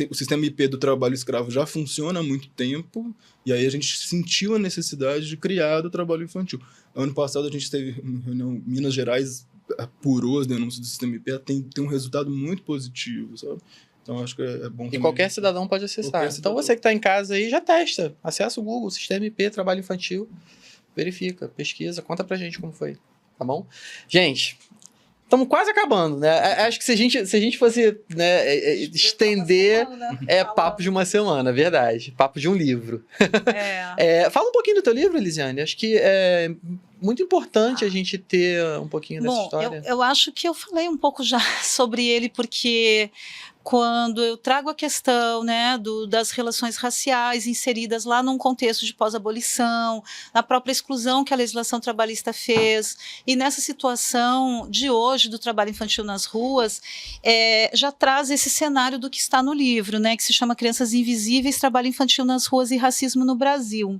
O Sistema IP do trabalho escravo já funciona há muito tempo, e aí a gente sentiu a necessidade de criar do trabalho infantil. Ano passado a gente teve uma reunião, Minas Gerais apurou as denúncias do Sistema IP, tem um resultado muito positivo, sabe? Então, acho que é bom também. E qualquer cidadão pode acessar. Então, você que está em casa aí, já testa. Acessa o Google, Sistema IP, Trabalho Infantil. Verifica, pesquisa, conta pra gente como foi. Tá bom? Gente, estamos quase acabando, né? Acho que se a gente fosse, né, estender, papo de uma semana, verdade. Papo de um livro. Fala um pouquinho do teu livro, Elisiane. Acho que é muito importante a gente ter um pouquinho dessa história. Eu acho que eu falei um pouco já sobre ele, porque... quando eu trago a questão, né, das relações raciais inseridas lá num contexto de pós-abolição, na própria exclusão que a legislação trabalhista fez, e nessa situação de hoje do trabalho infantil nas ruas, já traz esse cenário do que está no livro, né, que se chama Crianças Invisíveis, Trabalho Infantil nas Ruas e Racismo no Brasil.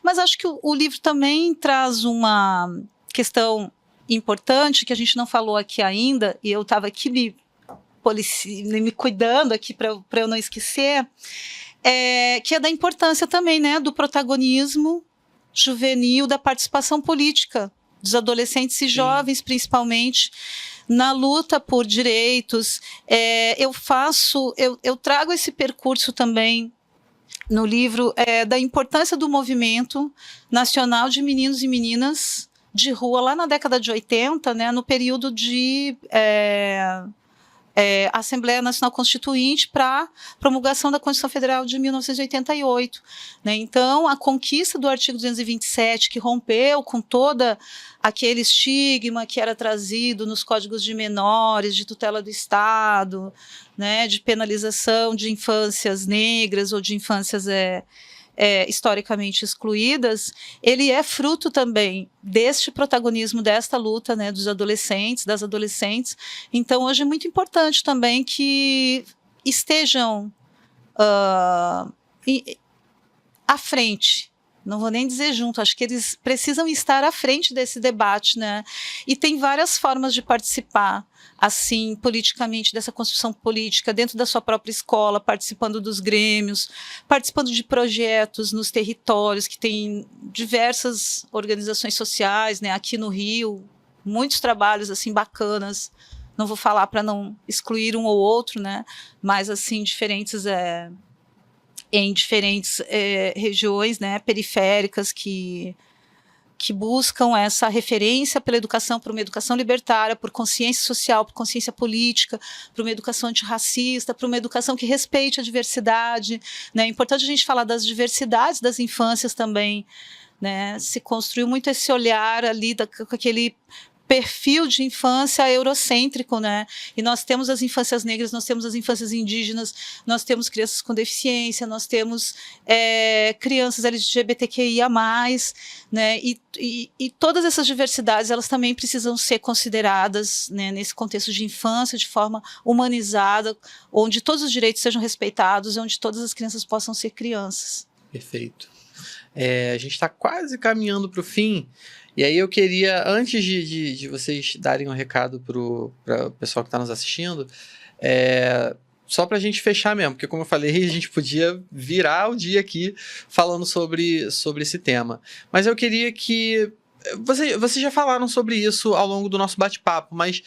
Mas acho que o livro também traz uma questão importante que a gente não falou aqui ainda, e eu estava aqui me cuidando aqui para eu não esquecer, que é da importância também, né, do protagonismo juvenil, da participação política dos adolescentes e jovens, principalmente, na luta por direitos. Eu trago esse percurso também no livro, da importância do movimento nacional de meninos e meninas de rua, lá na década de 80, né, no período de Assembleia Nacional Constituinte para promulgação da Constituição Federal de 1988. Né? Então, a conquista do artigo 227, que rompeu com toda aquele estigma que era trazido nos códigos de menores, de tutela do Estado, né, de penalização de infâncias negras ou de infâncias historicamente excluídas, ele é fruto também deste protagonismo, desta luta, né, dos adolescentes, das adolescentes. Então, hoje é muito importante também que estejam à frente. Não vou nem dizer junto, acho que eles precisam estar à frente desse debate, né? E tem várias formas de participar, assim, politicamente, dessa construção política, dentro da sua própria escola, participando dos grêmios, participando de projetos nos territórios, que tem diversas organizações sociais, né? Aqui no Rio, muitos trabalhos, assim, bacanas. Não vou falar para não excluir um ou outro, né? Mas, assim, diferentes em diferentes regiões, né, periféricas que buscam essa referência pela educação, por uma educação libertária, por consciência social, por consciência política, por uma educação antirracista, por uma educação que respeite a diversidade. Né? É importante a gente falar das diversidades das infâncias também. Né? Se construiu muito esse olhar ali com aquele perfil de infância eurocêntrico, né? E nós temos as infâncias negras, nós temos as infâncias indígenas, nós temos crianças com deficiência, nós temos crianças LGBTQIA+, né? E todas essas diversidades, elas também precisam ser consideradas, né, nesse contexto de infância, de forma humanizada, onde todos os direitos sejam respeitados, onde todas as crianças possam ser crianças. Perfeito. A gente está quase caminhando para o fim. E aí eu queria, antes de vocês darem um recado para o pessoal que está nos assistindo, só para a gente fechar mesmo, porque como eu falei, a gente podia virar o dia aqui falando sobre esse tema. Mas eu queria que... Vocês já falaram sobre isso ao longo do nosso bate-papo, mas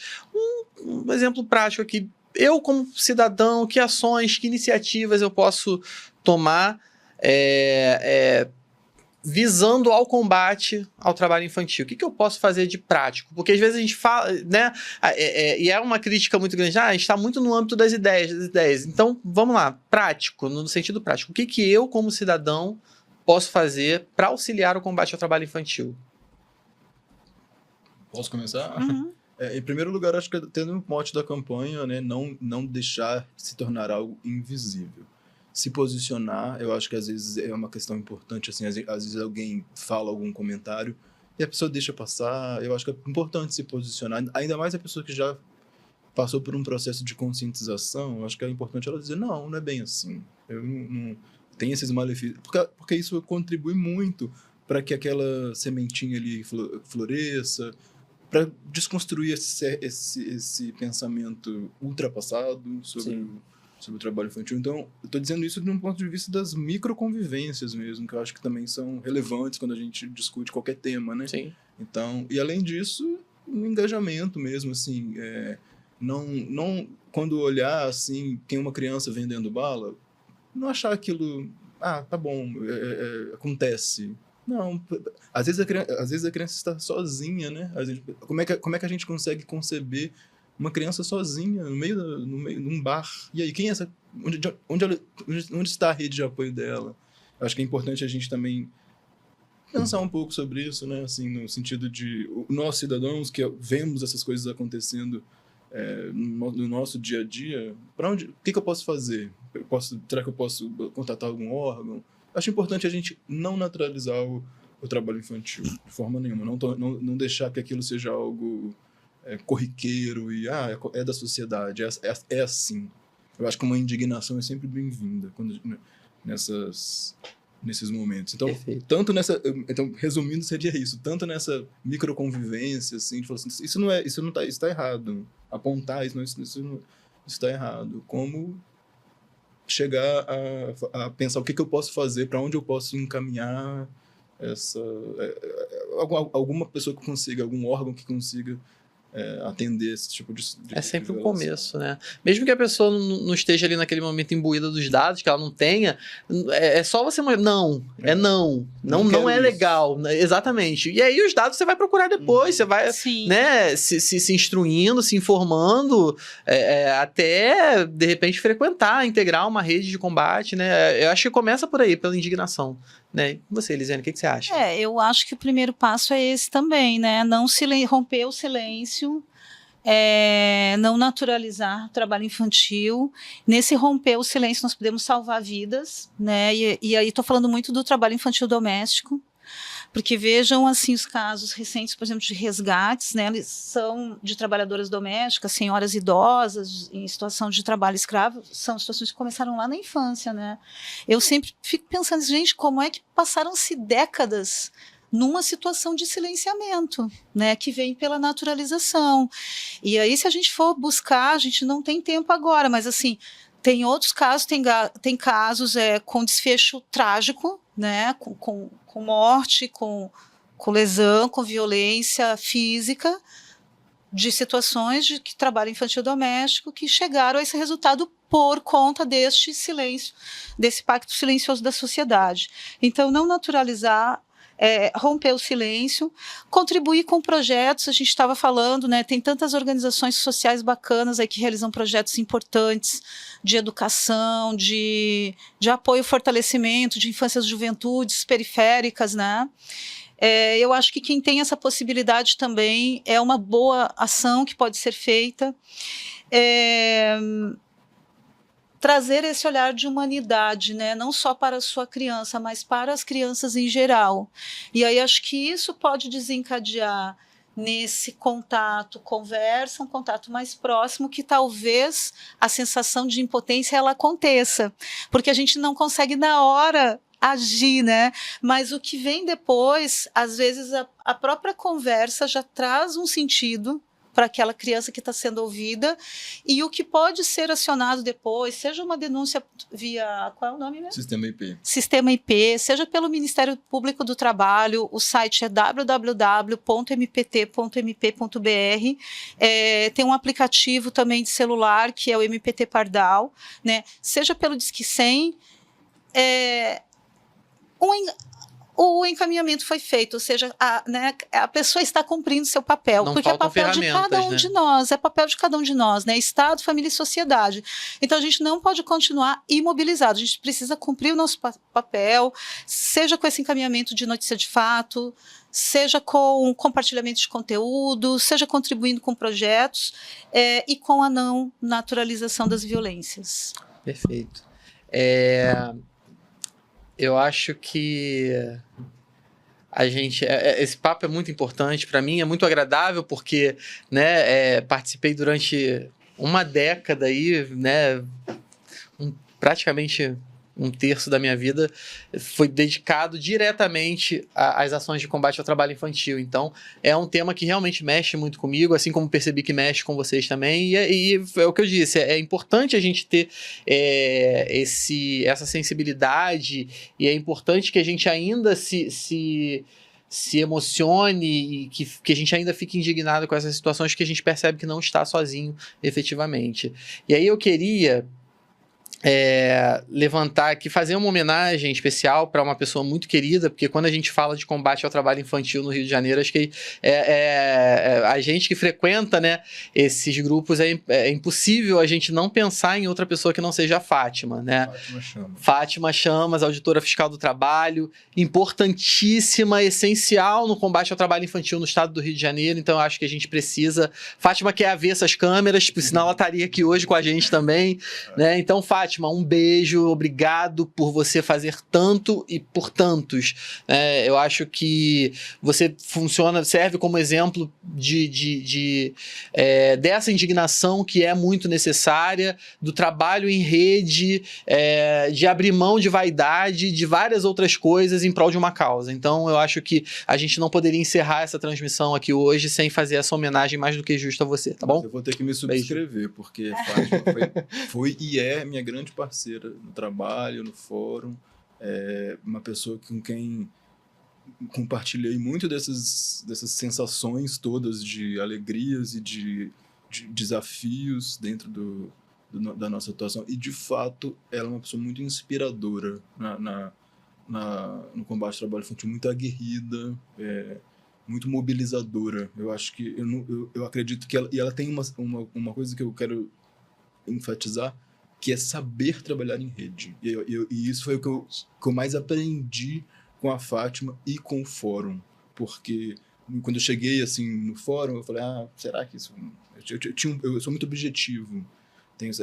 um exemplo prático aqui. Eu, como cidadão, que ações, que iniciativas eu posso tomar visando ao combate ao trabalho infantil? O que eu posso fazer de prático? Porque às vezes a gente fala, né, e é uma crítica muito grande, a gente está muito no âmbito das ideias. Então, vamos lá, prático, no sentido prático. O que eu, como cidadão, posso fazer para auxiliar o combate ao trabalho infantil? Posso começar? Uhum. Em primeiro lugar, acho que tendo um mote da campanha, né, não deixar se tornar algo invisível. Se posicionar, eu acho que às vezes é uma questão importante, assim, às vezes alguém fala algum comentário e a pessoa deixa passar. Eu acho que é importante se posicionar, ainda mais a pessoa que já passou por um processo de conscientização. Eu acho que é importante ela dizer, não é bem assim, eu não tenho esses malefícios, porque isso contribui muito para que aquela sementinha ali floresça, para desconstruir esse pensamento ultrapassado sobre o trabalho infantil. Então, eu estou dizendo isso de um ponto de vista das microconvivências mesmo, que eu acho que também são relevantes quando a gente discute qualquer tema, né? Sim. Então, e além disso, um engajamento mesmo, assim, não quando olhar, assim, tem uma criança vendendo bala, não achar aquilo, tá bom, acontece. Não, às vezes a criança está sozinha, né? Como é que a gente consegue conceber uma criança sozinha no meio num bar? E aí, quem é essa? Onde está a rede de apoio dela? Acho que é importante a gente também pensar um pouco sobre isso, né? Assim, no sentido de nós cidadãos que vemos essas coisas acontecendo no nosso dia a dia, o que eu posso fazer? Será que eu posso contatar algum órgão? Acho importante a gente não naturalizar o trabalho infantil de forma nenhuma, não deixar que aquilo seja algo corriqueiro e é da sociedade, é assim. Eu acho que uma indignação é sempre bem-vinda nesses momentos. Então, então, resumindo, seria isso, tanto nessa microconvivência, assim, de falar assim, isso tá errado, apontar isso isso está errado. Como chegar a pensar o que eu posso fazer, para onde eu posso encaminhar alguma pessoa que consiga, algum órgão que consiga atender esse tipo de É sempre um violação. começo, né? Mesmo que a pessoa não esteja ali naquele momento imbuída dos dados, que ela não tenha, é só você... Não Não é quero legal. Exatamente. E aí os dados você vai procurar depois, você vai, Sim. né, se instruindo, se informando, até, de repente, frequentar, integrar uma rede de combate, né? Eu acho que começa por aí, pela indignação. Né? E você, Elisiane, o que você acha? Eu acho que o primeiro passo é esse também, né? Não romper o silêncio, não naturalizar o trabalho infantil. Nesse romper o silêncio, nós podemos salvar vidas, né? E aí estou falando muito do trabalho infantil doméstico, porque vejam assim os casos recentes, por exemplo, de resgates, né? Eles são de trabalhadoras domésticas, senhoras idosas em situação de trabalho escravo, são situações que começaram lá na infância, né? Eu sempre fico pensando, gente, como é que passaram-se décadas numa situação de silenciamento, né, que vem pela naturalização. E aí, se a gente for buscar, a gente não tem tempo agora, mas assim, tem outros casos, tem casos com desfecho trágico, né, com morte, com lesão, com violência física, de situações de trabalho infantil doméstico que chegaram a esse resultado por conta deste silêncio, desse pacto silencioso da sociedade. Então, não naturalizar, romper o silêncio, contribuir com projetos, a gente estava falando, né, tem tantas organizações sociais bacanas aí que realizam projetos importantes de educação, de apoio e fortalecimento de infâncias e juventudes periféricas, né? Eu acho que quem tem essa possibilidade também é uma boa ação que pode ser feita. Trazer esse olhar de humanidade, né? Não só para a sua criança, mas para as crianças em geral. E aí acho que isso pode desencadear nesse contato, conversa, um contato mais próximo, que talvez a sensação de impotência ela aconteça, porque a gente não consegue na hora agir, né? Mas o que vem depois, às vezes a própria conversa já traz um sentido para aquela criança que está sendo ouvida, e o que pode ser acionado depois, seja uma denúncia via, qual é o nome mesmo? Sistema IP. Sistema IP, seja pelo Ministério Público do Trabalho, o site é www.mpt.mp.br, tem um aplicativo também de celular, que é o MPT Pardal, né? Seja pelo Disque 100, o encaminhamento foi feito, ou seja, a pessoa está cumprindo seu papel, Não porque é faltam papel de cada um, né, de nós, né? Estado, família e sociedade. Então a gente não pode continuar imobilizado, a gente precisa cumprir o nosso papel, seja com esse encaminhamento de notícia de fato, seja com compartilhamento de conteúdo, seja contribuindo com projetos e com a não naturalização das violências. Perfeito. Eu acho que esse papo é muito importante para mim, é muito agradável porque, né, participei durante uma década aí, né, praticamente um terço da minha vida foi dedicado diretamente às ações de combate ao trabalho infantil. Então, é um tema que realmente mexe muito comigo, assim como percebi que mexe com vocês também. E é o que eu disse, é importante a gente ter essa sensibilidade, e é importante que a gente ainda se emocione e que a gente ainda fique indignado com essas situações, que a gente percebe que não está sozinho efetivamente. E aí eu queria levantar aqui, fazer uma homenagem especial para uma pessoa muito querida, porque quando a gente fala de combate ao trabalho infantil no Rio de Janeiro, acho que a gente que frequenta, né, esses grupos, é impossível a gente não pensar em outra pessoa que não seja a Fátima, né? Fátima Chamas, auditora fiscal do trabalho, importantíssima, essencial no combate ao trabalho infantil no estado do Rio de Janeiro. Então eu acho que a gente precisa... Fátima quer ver essas câmeras, por sinal ela estaria aqui hoje com a gente também, né? Então, Fátima, Fátima, um beijo, obrigado por você fazer tanto e por tantos. Eu acho que você serve como exemplo dessa indignação que é muito necessária, do trabalho em rede, de abrir mão de vaidade, de várias outras coisas em prol de uma causa. Então, eu acho que a gente não poderia encerrar essa transmissão aqui hoje sem fazer essa homenagem mais do que justa a você, tá bom? Eu vou ter que me subscrever, porque Fátima foi e é minha grande parceira no trabalho, no fórum, uma pessoa com quem compartilhei muito dessas sensações todas de alegrias e de desafios dentro da nossa atuação, e de fato ela é uma pessoa muito inspiradora no combate ao trabalho infantil, muito aguerrida, muito mobilizadora. Eu acho que eu acredito que ela tem uma coisa que eu quero enfatizar, que é saber trabalhar em rede, e isso foi o que eu mais aprendi com a Fátima e com o fórum, porque quando eu cheguei assim no fórum, eu falei, será que isso... Eu sou muito objetivo,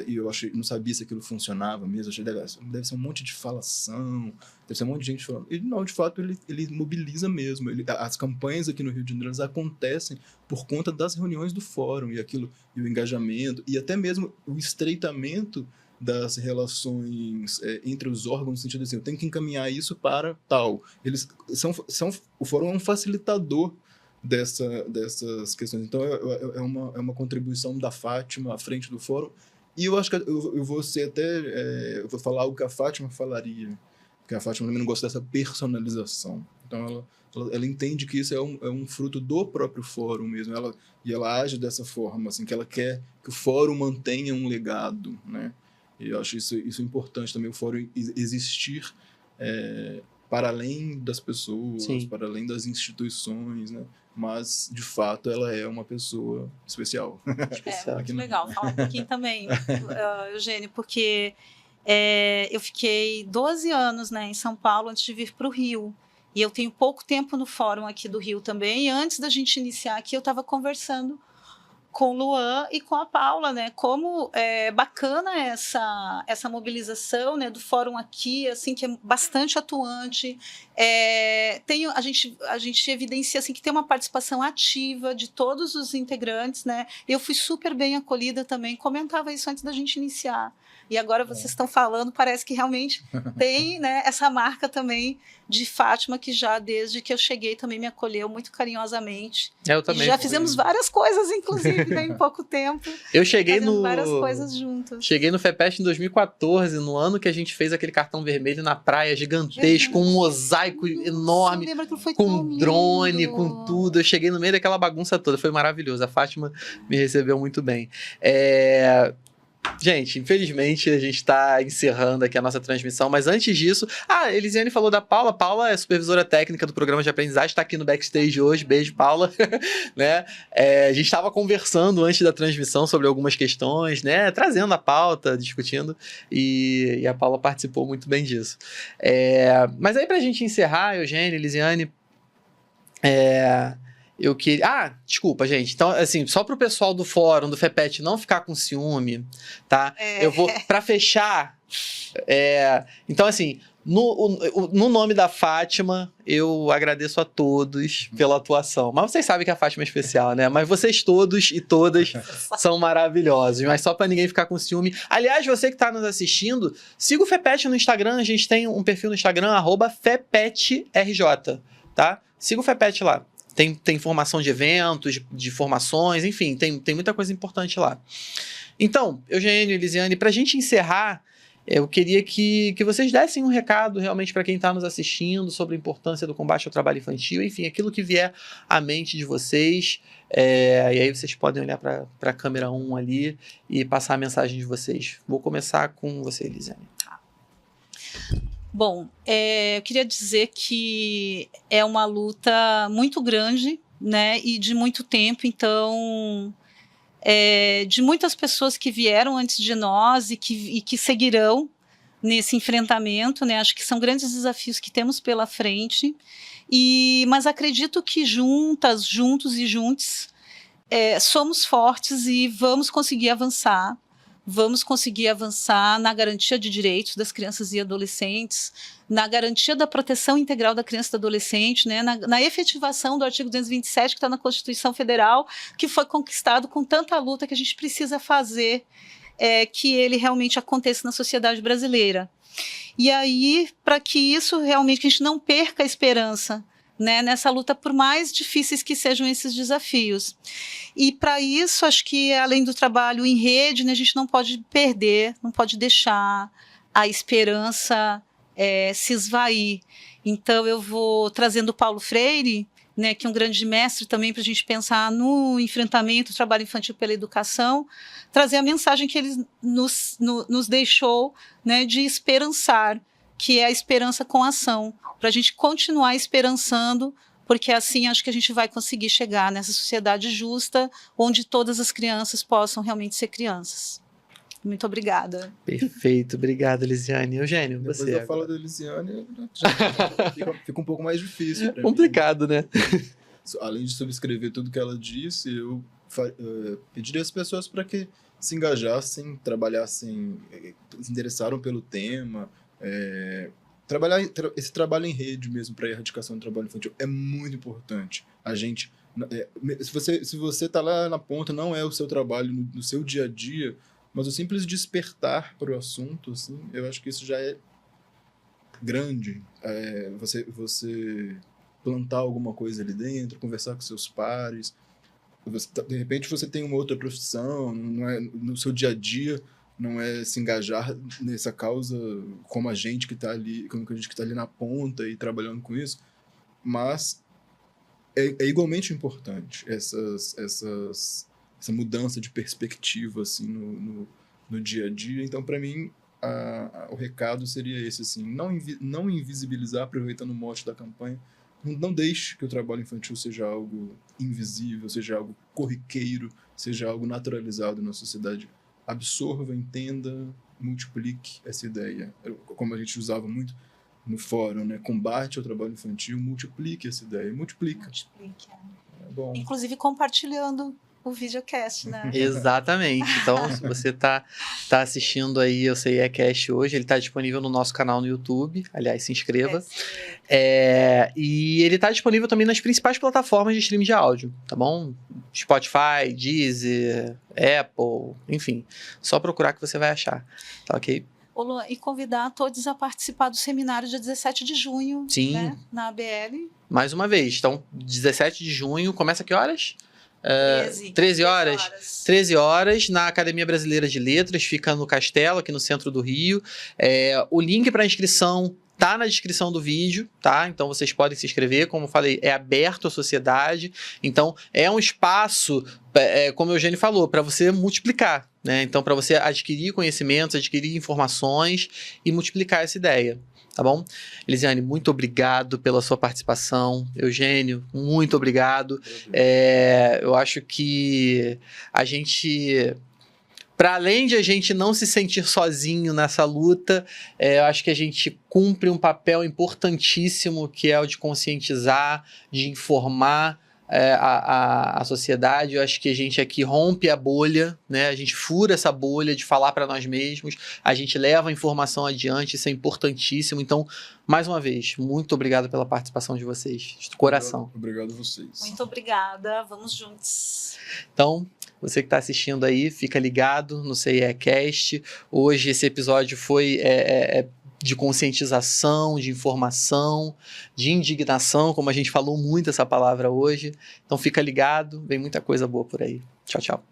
e eu não sabia se aquilo funcionava mesmo. Eu achei, deve ser um monte de falação, deve ser um monte de gente falando. E não, de fato, ele mobiliza mesmo. As campanhas aqui no Rio de Janeiro, elas acontecem por conta das reuniões do fórum, e o engajamento, e até mesmo o estreitamento das relações entre os órgãos, no sentido assim, eu tenho que encaminhar isso para tal. O fórum é um facilitador dessas questões. Então, é uma contribuição da Fátima à frente do fórum. E eu acho que eu vou ser eu vou falar algo que a Fátima falaria, porque a Fátima também não gosta dessa personalização. Então, ela entende que isso é um fruto do próprio fórum mesmo. E ela age dessa forma, assim, que ela quer que o fórum mantenha um legado, né? E eu acho isso importante também, o fórum existir para além das pessoas, Sim, para além das instituições, né? Mas, de fato, ela é uma pessoa especial. Muito legal falar um pouquinho também, Eugênio, porque eu fiquei 12 anos, né, em São Paulo antes de vir para o Rio. E eu tenho pouco tempo no fórum aqui do Rio também. E antes da gente iniciar aqui, eu estava conversando com o Luan e com a Paula, né? Como é bacana essa mobilização, né, do fórum aqui, assim, que é bastante atuante. A gente evidencia assim, que tem uma participação ativa de todos os integrantes, né? Eu fui super bem acolhida também, comentava isso antes da gente iniciar. E agora vocês estão falando, parece que realmente tem, né, essa marca também de Fátima, que já desde que eu cheguei também me acolheu muito carinhosamente. Eu também. E já fizemos várias coisas, inclusive, né, em pouco tempo. Eu cheguei várias coisas juntas. Cheguei no FEPEST em 2014, no ano que a gente fez aquele cartão vermelho na praia, gigantesco, com um mosaico enorme, com drone, com tudo. Eu cheguei no meio daquela bagunça toda, foi maravilhoso. A Fátima me recebeu muito bem. Gente, infelizmente a gente está encerrando aqui a nossa transmissão, mas antes disso... Elisiane falou da Paula. Paula é supervisora técnica do programa de aprendizagem, está aqui no backstage hoje. Beijo, Paula. Né? A gente estava conversando antes da transmissão sobre algumas questões, né? Trazendo a pauta, discutindo, e a Paula participou muito bem disso. Mas aí, para a gente encerrar, Eugênio, Elisiane... Eu queria... desculpa, gente. Então, assim, só pro pessoal do fórum, do FEPET, não ficar com ciúme, tá? Eu vou... Pra fechar... Então, assim, no nome da Fátima, eu agradeço a todos pela atuação. Mas vocês sabem que a Fátima é especial, né? Mas vocês todos e todas são maravilhosos. Mas só pra ninguém ficar com ciúme. Aliás, você que tá nos assistindo, siga o FEPET no Instagram. A gente tem um perfil no Instagram, @FEPETRJ, tá? Siga o FEPET lá. Tem informação de eventos, de formações, enfim, tem muita coisa importante lá. Então, Eugênio, Elisiane, para a gente encerrar, eu queria que vocês dessem um recado realmente para quem está nos assistindo sobre a importância do combate ao trabalho infantil, enfim, aquilo que vier à mente de vocês. E aí vocês podem olhar para a câmera 1 ali e passar a mensagem de vocês. Vou começar com você, Elisiane. Bom, eu queria dizer que é uma luta muito grande, né, e de muito tempo. Então, de muitas pessoas que vieram antes de nós e que seguirão nesse enfrentamento, né, acho que são grandes desafios que temos pela frente, mas acredito que juntos e juntos, somos fortes e vamos conseguir avançar vamos conseguir avançar na garantia de direitos das crianças e adolescentes, na garantia da proteção integral da criança e do adolescente, né, na efetivação do artigo 227 que está na Constituição Federal, que foi conquistado com tanta luta que a gente precisa fazer que ele realmente aconteça na sociedade brasileira. E aí, para que isso realmente, que a gente não perca a esperança, né, nessa luta, por mais difíceis que sejam esses desafios. E para isso, acho que além do trabalho em rede, né, a gente não pode perder, não pode deixar a esperança se esvair. Então eu vou trazendo o Paulo Freire, né, que é um grande mestre também para a gente pensar no enfrentamento do trabalho infantil pela educação, trazer a mensagem que ele nos deixou, né, de esperançar, que é a esperança com ação, para a gente continuar esperançando, porque assim acho que a gente vai conseguir chegar nessa sociedade justa, onde todas as crianças possam realmente ser crianças. Muito obrigada. Perfeito, obrigado, Elisiane. Eugênio, Depois você. eu falo da Elisiane, fica um pouco mais difícil. Complicado, né? Além de subscrever tudo que ela disse, eu pediria às pessoas para que se engajassem, trabalhassem, se interessaram pelo tema, esse trabalho em rede mesmo para a erradicação do trabalho infantil é muito importante. A gente, se você está lá na ponta, não é o seu trabalho no seu dia a dia, mas o simples despertar para o assunto, assim, eu acho que isso já é grande. Você plantar alguma coisa ali dentro, conversar com seus pares. De repente você tem uma outra profissão, não é, no seu dia a dia, não é se engajar nessa causa como a gente que está ali, na ponta e trabalhando com isso, mas é igualmente importante essa mudança de perspectiva assim, no dia a dia. Então, para mim, o recado seria esse, assim, não invisibilizar, aproveitando o mote da campanha, não deixe que o trabalho infantil seja algo invisível, seja algo corriqueiro, seja algo naturalizado na sociedade. Absorva, entenda, multiplique essa ideia. Como a gente usava muito no fórum, né? Combate ao trabalho infantil, multiplique essa ideia. Multiplique. É bom. Inclusive compartilhando o videocast, né? Exatamente. Então, se você tá assistindo aí o CIEcast hoje, ele tá disponível no nosso canal no YouTube. Aliás, se inscreva. E ele tá disponível também nas principais plataformas de streaming de áudio, tá bom? Spotify, Deezer, Apple, enfim. Só procurar que você vai achar, tá ok? Luan, e convidar todos a participar do seminário dia 17 de junho, sim, né, na ABL. Mais uma vez. Então, 17 de junho, começa que horas? 13 horas. 13 horas na Academia Brasileira de Letras, fica no Castelo, aqui no centro do Rio. O link para inscrição tá na descrição do vídeo, tá? Então vocês podem se inscrever, como eu falei, é aberto à sociedade, então é um espaço, como o Eugênio falou, para você multiplicar, né? Então para você adquirir conhecimentos, adquirir informações e multiplicar essa ideia. Tá bom? Elisiane, muito obrigado pela sua participação. Eugênio, muito obrigado. Eu acho que a gente, para além de a gente não se sentir sozinho nessa luta, eu acho que a gente cumpre um papel importantíssimo, que é o de conscientizar, de informar a sociedade. Eu acho que a gente aqui rompe a bolha, né? A gente fura essa bolha de falar para nós mesmos, a gente leva a informação adiante, isso é importantíssimo. Então, mais uma vez, muito obrigado pela participação de vocês, de coração. Obrigado a vocês. Muito obrigada, vamos juntos. Então, você que está assistindo aí, fica ligado no CIEcast. Hoje esse episódio foi de conscientização, de informação, de indignação, como a gente falou muito essa palavra hoje. Então fica ligado, vem muita coisa boa por aí. Tchau, tchau.